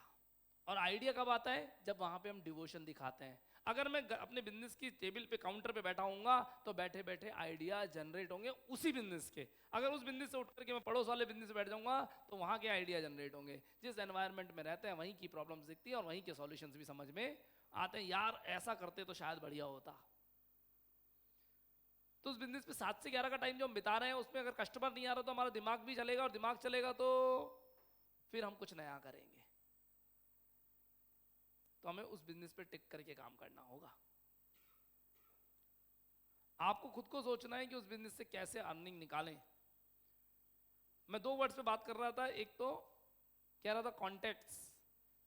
और आइडिया कब आता है? जब वहां पे हम डिवोशन दिखाते हैं। अगर मैं अपने बिजनेस की टेबल पे, काउंटर पे बैठा हूँगा, तो बैठे बैठे आइडिया जनरेट होंगे उसी बिजनेस के। अगर उस बिजनेस से उठ करके मैं पड़ोस वाले बिजनेस से बैठ जाऊंगा, तो वहां के आइडिया जनरेट होंगे। जिस एनवायरनमेंट में रहते हैं वहीं की प्रॉब्लम्स दिखती है और वहीं के सॉल्यूशंस भी समझ में आते हैं। यार ऐसा करते तो शायद बढ़िया होता। तो उस बिजनेस पे 7 से 11 का टाइम जो हम बिता रहे हैं, उसमें अगर कस्टमर नहीं आ रहा तो हमारा दिमाग भी चलेगा, और दिमाग चलेगा तो फिर हम कुछ नया करेंगे। तो हमें उस बिजनेस पे टिक करके काम करना होगा। आपको खुद को सोचना है कि उस बिजनेस से कैसे अर्निंग निकालें। मैं 2 वर्ड्स पे बात कर रहा था। एक तो कह रहा था कॉन्टेक्ट्स,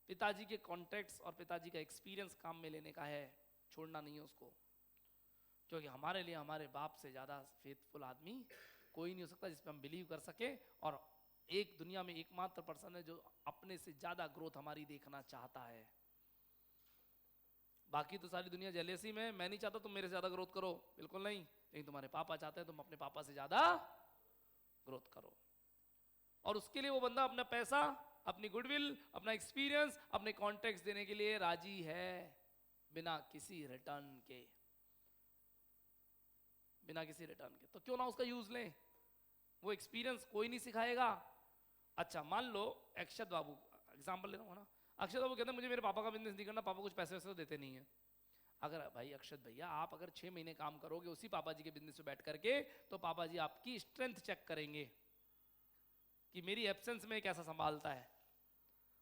पिताजी के कॉन्टेक्ट्स और पिताजी का एक्सपीरियंस काम में लेने का है, छोड़ना नहीं है उसको। क्योंकि हमारे लिए हमारे बाप से ज्यादा फेथफुल आदमी कोई नहीं हो सकता, जिस पे हम बिलीव कर सके। और एक दुनिया में एकमात्र पर्सन है जो अपने से ज्यादा ग्रोथ हमारी देखना चाहता है। बाकी तो सारी दुनिया जेलेसी में, मैं नहीं चाहता तुम मेरे से ज्यादा ग्रोथ करो, बिल्कुल नहीं। लेकिन तुम्हारे पापा चाहते हैं तुम अपने पापा से ज्यादा ग्रोथ करो। और उसके लिए वो बंदा अपना पैसा, अपनी गुडविल, अपना एक्सपीरियंस, अपने कॉन्टेक्ट्स देने के लिए राजी है, बिना किसी रिटर्न के। बिना किसी रिटर्न के तो क्यों ना उसका यूज लें। वो एक्सपीरियंस कोई नहीं सिखाएगा। अच्छा मान लो अक्षत बाबू, एग्जांपल ले रहा हूँ ना, अक्षत बाबू कहते हैं मुझे मेरे पापा का बिजनेस नहीं करना, पापा कुछ पैसे वैसे तो देते नहीं है। अगर भाई अक्षत भैया आप अगर 6 महीने काम करोगे उसी पापा जी के बिजनेस में बैठ करके, तो पापा जी आपकी स्ट्रेंथ चेक करेंगे कि मेरी एब्सेंस में कैसा संभालता है।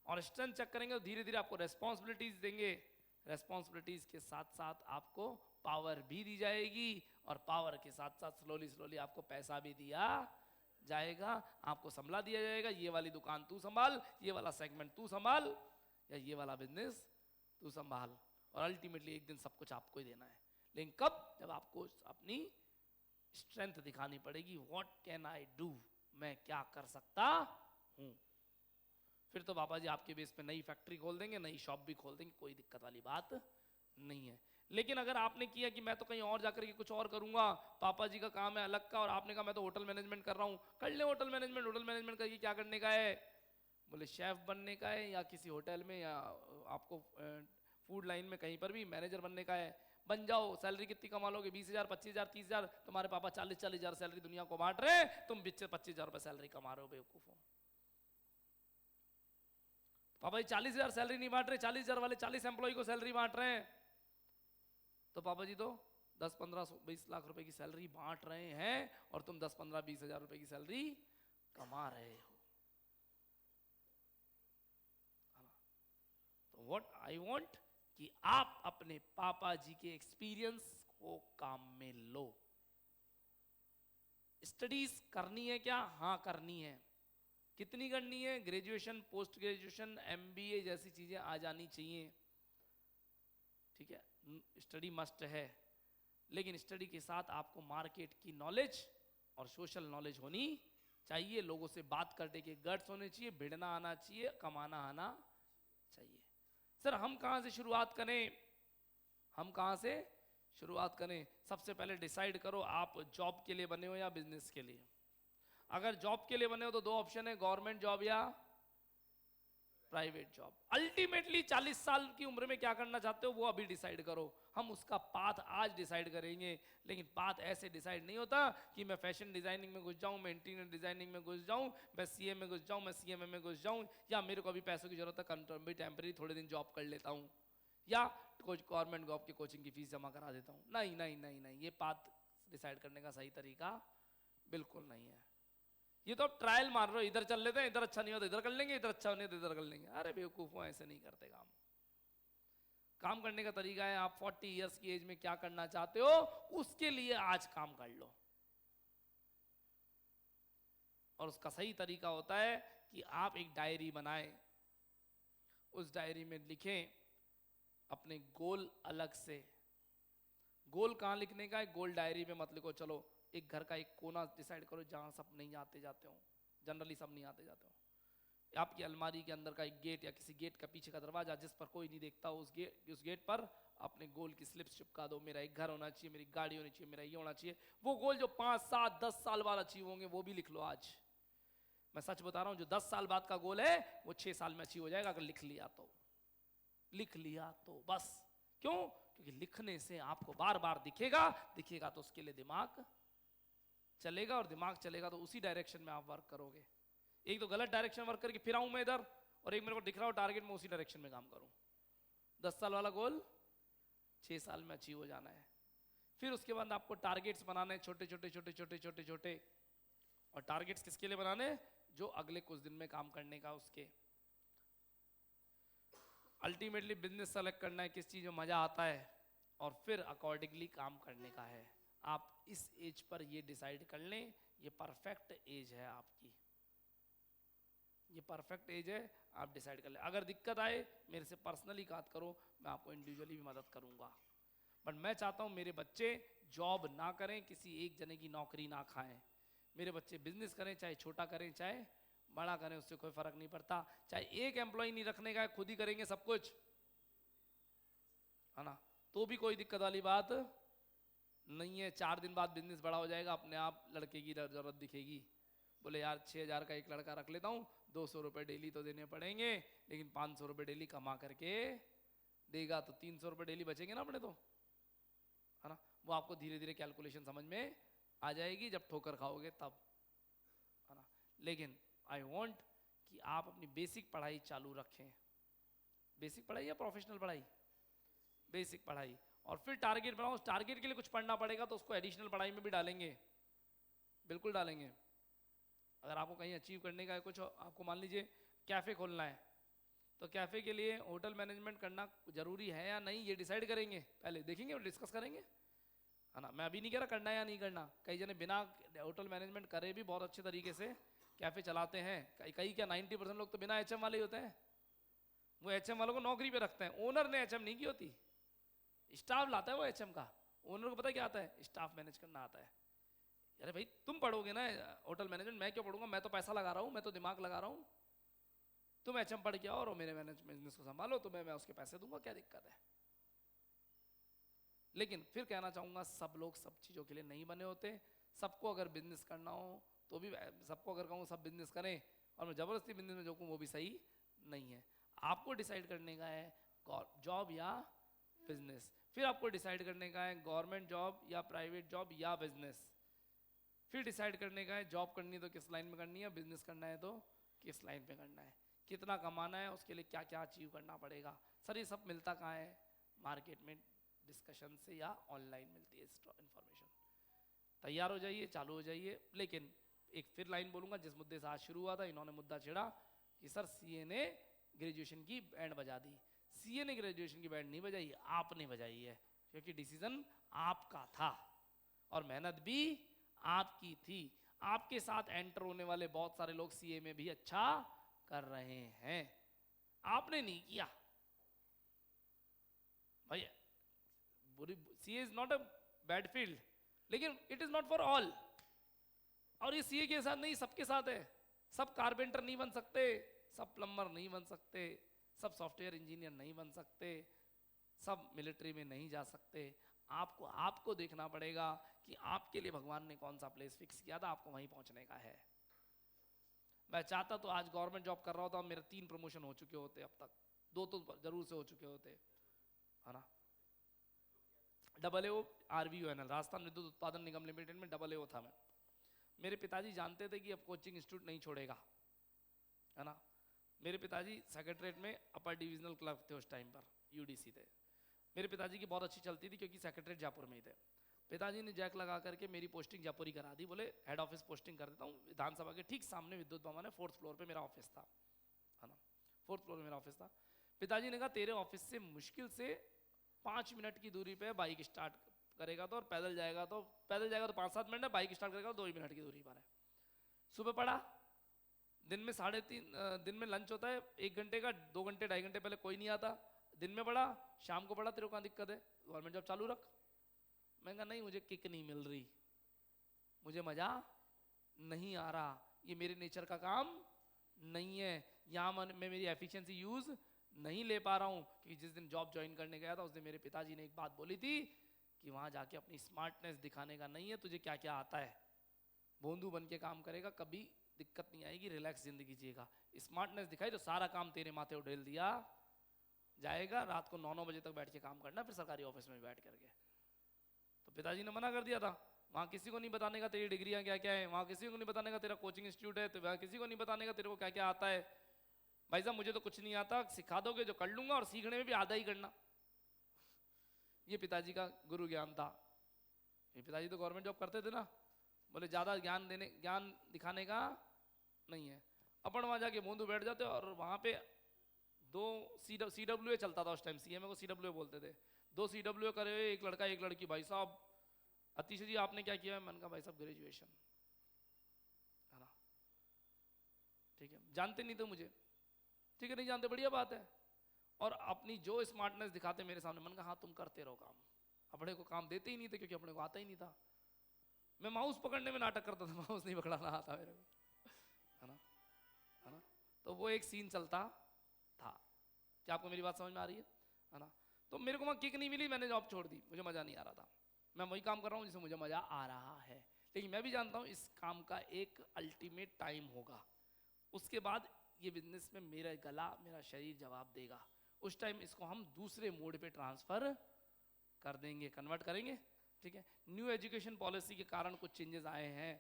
और स्ट्रेंथ चेक करेंगे तो धीरे धीरे आपको रेस्पॉन्सिबिलिटीज देंगे। रेस्पॉन्सिबिलिटीज के साथ साथ आपको पावर भी दी जाएगी, और पावर के साथ साथ स्लोली स्लोली आपको पैसा भी दिया जाएगा, आपको संभला दिया जाएगा। ये वाली दुकान तू संभाल, ये वाला सेगमेंट तू संभाल, या ये वाला बिजनेस तू संभाल। और अल्टीमेटली एक दिन सब कुछ आपको ही देना है। लेकिन कब? जब आपको अपनी स्ट्रेंथ दिखानी पड़ेगी। व्हाट कैन आई डू, मैं क्या कर सकता हूं। फिर तो बाबा जी आपके बेस पे नई फैक्ट्री खोल देंगे, नई शॉप भी खोल देंगे, कोई दिक्कत वाली बात नहीं है। लेकिन अगर आपने किया कि मैं तो कहीं और जाकर के कुछ और करूंगा, पापा जी का काम है अलग का, और आपने कहा मैं तो होटल मैनेजमेंट कर रहा हूं, कर ले होटल मैनेजमेंट। होटल मैनेजमेंट करके क्या करने का है? बोले शेफ बनने का है, या किसी होटल में, या आपको फूड लाइन में कहीं पर भी मैनेजर बनने का है। बन जाओ। सैलरी कितनी कमा लोगे? 20,000, 25,000, 30,000। तुम्हारे पापा 40,000 सैलरी दुनिया को बांट रहे, तुम 25,000 रुपए सैलरी कमा रहे हो, बेवकूफो। पापा जी 40,000 सैलरी नहीं बांट रहे, 40,000 वाले 40 एम्प्लॉय को सैलरी बांट रहे हैं। तो पापा जी तो 10, 15, 20 लाख रुपए की सैलरी बांट रहे हैं, और तुम 10, 15, 20,000 रुपए की सैलरी कमा रहे हो। तो व्हाट आई वांट कि आप अपने पापा जी के एक्सपीरियंस को काम में लो। स्टडीज करनी है क्या? हाँ करनी है। कितनी करनी है? ग्रेजुएशन, पोस्ट ग्रेजुएशन, एमबीए जैसी चीजें आ जानी चाहिए, ठीक है। स्टडी मस्ट है, लेकिन स्टडी के साथ आपको मार्केट की नॉलेज और सोशल नॉलेज होनी चाहिए, लोगों से बात करने के गट्स होने चाहिए, भिड़ना आना चाहिए, कमाना आना चाहिए। सर हम कहाँ से शुरुआत करें, हम कहाँ से शुरुआत करें? सबसे पहले डिसाइड करो आप जॉब के लिए बने हो या बिजनेस के लिए। अगर जॉब के लिए बने हो तो दो ऑप्शन है, गवर्नमेंट जॉब या प्राइवेट जॉब। अल्टीमेटली 40 साल की उम्र में क्या करना चाहते हो वो अभी डिसाइड करो, हम उसका पाथ आज डिसाइड करेंगे। लेकिन पाथ ऐसे डिसाइड नहीं होता कि मैं फैशन डिजाइनिंग में घुस जाऊं, मैं इंटीरियर डिजाइनिंग में घुस जाऊं, मैं सीए में घुस जाऊं, मैं सीएमए में घुस जाऊं, या मेरे को अभी पैसों की जरूरत है टेम्पररी थोड़े दिन जॉब कर लेता हूं, या कुछ गवर्नमेंट जॉब की कोचिंग की फीस जमा करा देता हूं। नहीं नहीं नहीं नहीं, ये पाथ डिसाइड करने का सही तरीका बिल्कुल नहीं है। ये तो आप ट्रायल मार रहे हो, इधर चल लेते हैं, इधर अच्छा नहीं होता इधर कर लेंगे, इधर अच्छा नहीं होता इधर कर लेंगे। अरे बेवकूफों, ऐसे नहीं करते काम। काम करने का तरीका है, आप 40 इयर्स की एज में क्या करना चाहते हो उसके लिए आज काम कर लो। और उसका सही तरीका होता है कि आप एक डायरी बनाएं, उस डायरी में लिखें अपने गोल अलग से। गोल कहां लिखने का है? गोल डायरी में मत लिखो। चलो एक घर का एक कोना डिसाइड करो जहां सब नहीं आते जाते हो, जनरली सब नहीं आते जाते हो। आपकी अलमारी के अंदर का एक गेट या किसी गेट का पीछे का दरवाजा जिस पर कोई नहीं देखता, उस गेट पर अपने गोल की स्लिप्स चिपका दो। मेरा एक घर होना चाहिए, मेरी गाड़ी होनी चाहिए, मेरा ये होना चाहिए। वो गोल जो 5, 7, 10 साल बाद अचीव होंगे वो भी लिख लो आज। मैं सच बता रहा हूं, जो 10 साल बाद का गोल है वो 6 साल में अचीव हो जाएगा, अगर लिख लिया तो। लिख लिया तो बस। क्यों? क्योंकि लिखने से आपको बार बार दिखेगा, दिखेगा तो उसके लिए दिमाग चलेगा, और दिमाग चलेगा तो उसी डायरेक्शन में आप वर्क करोगे। एक तो गलत डायरेक्शन वर्क करके फिर आऊं मैं इधर, और एक मेरे को दिख रहा हो टारगेट में उसी डायरेक्शन में काम करूं। 10 साल वाला गोल 6 साल में अचीव हो जाना है। फिर उसके बाद आपको टारगेट्स बनाने छोटे छोटे छोटे छोटे छोटे छोटे। और टारगेट्स किसके लिए बनाने? जो अगले कुछ दिन में काम करने का उसके। अल्टीमेटली बिजनेस सेलेक्ट करना है, किस चीज में मजा आता है, और फिर अकॉर्डिंगली काम करने का है। आप इस एज पर ये डिसाइड कर लें, ये परफेक्ट एज है आपकी, ये परफेक्ट एज है, आप डिसाइड कर ले। अगर दिक्कत आए मेरे से पर्सनली बात करो, मैं आपको इंडिविजुअली भी मदद करूंगा। बट मैं चाहता हूं मेरे बच्चे जॉब ना करें, किसी एक जने की नौकरी ना खाएं। मेरे बच्चे बिजनेस करें, चाहे छोटा करें चाहे बड़ा करें, उससे कोई फर्क नहीं पड़ता। चाहे एक एम्प्लॉय नहीं रखने का है, खुद ही करेंगे सब कुछ, है ना, तो भी कोई दिक्कत वाली बात नहीं है। 4 दिन बाद बिजनेस बड़ा हो जाएगा, अपने आप लड़के की जरूरत दिखेगी। बोले यार 6,000 का एक लड़का रख लेता हूँ, 200 रुपये डेली तो देने पड़ेंगे, लेकिन 500 रुपये डेली कमा करके देगा तो 300 रुपये डेली बचेंगे ना अपने, तो है ना। वो आपको धीरे धीरे कैलकुलेशन समझ में आ जाएगी जब ठोकर खाओगे तब, है ना। लेकिन आई वॉन्ट कि आप अपनी बेसिक पढ़ाई चालू रखें। बेसिक पढ़ाई या प्रोफेशनल पढ़ाई? बेसिक पढ़ाई। और फिर टारगेट बनाओ। उस टारगेट के लिए कुछ पढ़ना पड़ेगा तो उसको एडिशनल पढ़ाई में भी डालेंगे, बिल्कुल डालेंगे। अगर आपको कहीं अचीव करने का है कुछ, आपको मान लीजिए कैफे खोलना है, तो कैफे के लिए होटल मैनेजमेंट करना जरूरी है या नहीं, ये डिसाइड करेंगे, पहले देखेंगे और डिस्कस करेंगे, है ना। मैं अभी नहीं कह रहा करना है या नहीं करना। कई जने बिना होटल मैनेजमेंट करे भी बहुत अच्छे तरीके से कैफे चलाते हैं। कई क्या 90% लोग तो बिना एचएम वाले ही होते हैं। वो एचएम वालों को नौकरी पे रखते हैं, ओनर ने एचएम नहीं की होती, स्टाफ लाता है वो एचएम का। ओनर को पता क्या आता है? स्टाफ मैनेज करना आता है। अरे भाई तुम पढ़ोगे ना होटल मैनेजमेंट, मैं क्यों पढ़ूंगा? मैं तो पैसा लगा रहा हूँ, मैं तो दिमाग लगा रहा हूँ। तुम एचएम पढ़ के आओ और मेरे बिजनेस को संभालो, तो मैं उसके पैसे दूंगा, क्या दिक्कत है? लेकिन फिर कहना चाहूंगा, सब लोग सब चीजों के लिए नहीं बने होते। सबको अगर बिजनेस करना हो तो भी, सबको अगर कहूँ सब बिजनेस करें और मैं जबरदस्ती बिजनेस में झोंकूं, वो भी सही नहीं है। आपको डिसाइड करने का है जॉब या बिजनेस। फिर आपको डिसाइड करने का है गवर्नमेंट जॉब या प्राइवेट जॉब या बिजनेस। फिर डिसाइड करने का है जॉब करनी है तो किस लाइन में करनी है, बिजनेस करना है तो किस लाइन पे करना है, कितना कमाना है, उसके लिए क्या क्या अचीव करना पड़ेगा। सर ये सब मिलता कहाँ है? मार्केट में डिस्कशन से या ऑनलाइन मिलती है इंफॉर्मेशन। तैयार हो जाइए, चालू हो जाइए। लेकिन एक फिर लाइन बोलूंगा जिस मुद्दे से आज शुरू हुआ था, इन्होंने मुद्दा छेड़ा कि सर सीए ने ग्रेजुएशन की बैंड बजा दी। सीए ने ग्रेजुएशन की बैंड नहीं बजाई, आपने बजाई है, क्योंकि डिसीजन आपका था और मेहनत भी आपकी थी। आपके साथ एंटर होने वाले बहुत सारे लोग सीए में भी अच्छा कर रहे हैं, आपने नहीं किया भैया। CA is not a bad field, लेकिन it is not for all. और ये सीए के साथ नहीं, सबके साथ है। सब कारपेंटर नहीं बन सकते, सब प्लम्बर नहीं बन सकते, सब सॉफ्टवेयर इंजीनियर नहीं बन सकते, सब मिलिट्री में नहीं जा सकते। आपको देखना पड़ेगा कि आपके लिए भगवान ने कौन सा प्लेस फिक्स किया था, आपको वहीं पहुंचने का है। मैं चाहता तो आज गवर्नमेंट जॉब कर रहा होता, मेरे 3 प्रमोशन हो चुके होते अब तक, 2 तो जरूर से हो चुके होते, है ना। AAO RVUNL, राजस्थान विद्युत उत्पादन निगम लिमिटेड में AAO था मैं। मेरे पिताजी जानते थे कि अब कोचिंग इंस्टीट्यूट नहीं छोड़ेगा, है ना। मेरे पिताजी सेक्रेटरीट में अपर डिविजनल क्लर्क थे उस टाइम पर, UDC थे। मेरे पिताजी की बहुत अच्छी चलती थी क्योंकि सेक्रेटरीट जयपुर में ही थे। पिताजी ने जैक लगा करके मेरी पोस्टिंग जयपुर ही करा दी, बोले हेड ऑफिस पोस्टिंग कर देता हूँ, विधानसभा के ठीक सामने विद्युत भवन है, 4th फ्लोर पे मेरा ऑफिस था, है ना। 4th फ्लोर में मेरा ऑफिस था। पिताजी ने कहा तेरे ऑफिस से मुश्किल से 5 मिनट की दूरी पे बाइक स्टार्ट करेगा तो, और पैदल जाएगा तो 5-7 मिनट है, बाइक स्टार्ट करेगा तो 2 मिनट की दूरी पर है। सुबह पढ़ा, दिन में 3:30, दिन में लंच होता है 1 घंटे का, 2 घंटे 2.5 घंटे पहले कोई नहीं आता। दिन में पढ़ा, शाम को पढ़ा, तेरे को कहाँ दिक्कत है, गवर्नमेंट जॉब चालू रख। मैं कहा नहीं, मुझे किक नहीं मिल रही, मुझे मजा नहीं आ रहा, ये मेरे नेचर का काम नहीं है, यहाँ मैं मेरी एफिशिएंसी यूज नहीं ले पा रहा हूँ। क्योंकि जिस दिन जॉब ज्वाइन करने गया था उस दिन मेरे पिताजी ने एक बात बोली थी कि वहां जाके अपनी स्मार्टनेस दिखाने का नहीं है, तुझे क्या क्या आता है, भोंदू बन के काम करेगा, कभी दिक्कत नहीं आएगी, रिलैक्स जिंदगी जिएगा। स्मार्टनेस दिखाई तो सारा काम तेरे माथे उठेल दिया जाएगा, रात को 9-9 बजे तक बैठ के काम करना, फिर सरकारी ऑफिस में बैठ करके। तो पिताजी ने मना कर दिया था, वहाँ किसी को नहीं बताने का तेरी डिग्रियां क्या क्या है, वहाँ किसी को नहीं बताने का तेरा कोचिंग इंस्टीट्यूट है, तो वहाँ किसी को नहीं बताने का तेरे को क्या क्या आता है। भाई साहब मुझे तो कुछ नहीं आता, सिखा दोगे जो कर लूंगा, और सीखने में भी आधा ही करना। ये पिताजी का गुरु ज्ञान था। ये पिताजी तो गवर्नमेंट जॉब करते थे ना, बोले ज्यादा ज्ञान दिखाने का नहीं है। अपन वहां जाके भोंदू बैठ जाते, और वहां पे 2 CWA चलता था उस टाइम, CMA को CWA बोलते थे। 2 CWA करे हुए, एक लड़का एक लड़की। भाई साहब अतीश जी आपने क्या किया है, मैंने कहा भाई साहब ग्रेजुएशन, है ना। ठीक है, जानते नहीं थे मुझे, ठीक है, नहीं जानते, बढ़िया बात है। और अपनी जो स्मार्टनेस दिखाते मेरे सामने, मैंने कहा हाँ तुम करते रहो काम। अपने को काम देते ही नहीं थे क्योंकि अपने को आता ही नहीं था। मैं माउस पकड़ने में नाटक करता था, माउस नहीं पकड़ाना आता मेरे को, है ना, है ना। तो वो एक सीन चलता था। क्या आपको मेरी बात समझ में आ रही है ना। तो मेरे को वहाँ किक नहीं मिली, मैंने जॉब छोड़ दी, मुझे मजा नहीं आ रहा था। मैं वही काम कर रहा हूँ जिसमें मुझे मजा आ रहा है, लेकिन मैं भी जानता हूँ इस काम का एक अल्टीमेट टाइम होगा, उसके बाद ये बिजनेस में मेरा गला मेरा शरीर जवाब देगा। उस टाइम इसको हम दूसरे मोड पे ट्रांसफर कर देंगे, कन्वर्ट करेंगे। ठीक है, न्यू एजुकेशन पॉलिसी के कारण कुछ चेंजेस आए हैं।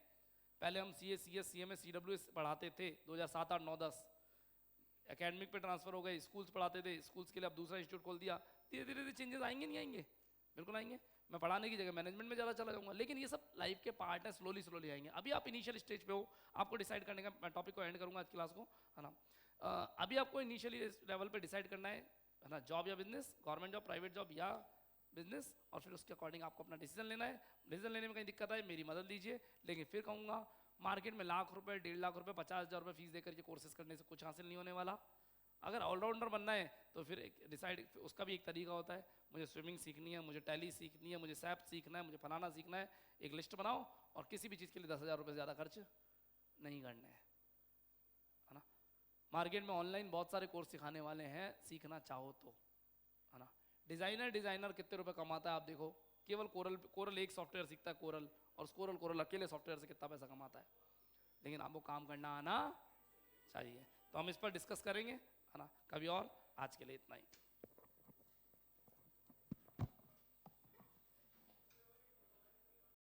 पहले हम CA CS CMA CWS पढ़ाते थे 2007 8 9 10, एकेडमिक पे ट्रांसफर हो गए, स्कूल्स पढ़ाते थे, स्कूल्स के लिए अब दूसरा इंस्टीट्यूट खोल दिया। धीरे धीरे चेंजेस आएंगे, नहीं आएंगे, बिल्कुल आएंगे। मैं पढ़ाने की जगह मैनेजमेंट में ज़्यादा चला जाऊंगा, लेकिन ये सब लाइफ के पार्ट है, स्लोली आएंगे। अभी आप इनिशियल स्टेज पे हो, आपको डिसाइड करने का, मैं टॉपिक को एंड करूंगा आज क्लास को, है ना। अभी आपको इनिशियली लेवल पे डिसाइड करना है ना, जॉब या business, government job, private job या बिजनेस, और फिर उसके अकॉर्डिंग आपको अपना डिसीजन लेना है। डिसीजन लेने में कहीं दिक्कत आए मेरी मदद लीजिए, लेकिन फिर कहूँगा मार्केट में लाख रुपए 1.5 लाख रुपए 50,000 रुपए फीस देकर के कोर्सेज करने से कुछ हासिल नहीं होने वाला। अगर ऑलराउंडर बनना है तो फिर एक डिसाइड, उसका भी एक तरीका होता है, मुझे स्विमिंग सीखनी है, मुझे टैली सीखनी है, मुझे सैप सीखना है, मुझे फलाना सीखना है, एक लिस्ट बनाओ और किसी भी चीज़ के लिए 10,000 रुपये ज़्यादा खर्च नहीं करना है ना। मार्केट में ऑनलाइन बहुत सारे कोर्स सिखाने वाले हैं, सीखना चाहो तो, है ना। डिज़ाइनर कितने रुपए कमाता है आप देखो, केवल कोरल एक सॉफ्टवेयर सीखता है, कोरल, और कोरल अकेले सॉफ्टवेयर से कितना पैसा कमाता है। लेकिन आपको काम करना आना चाहिए। तो हम इस पर डिस्कस करेंगे, है ना, कभी और। आज के लिए इतना ही।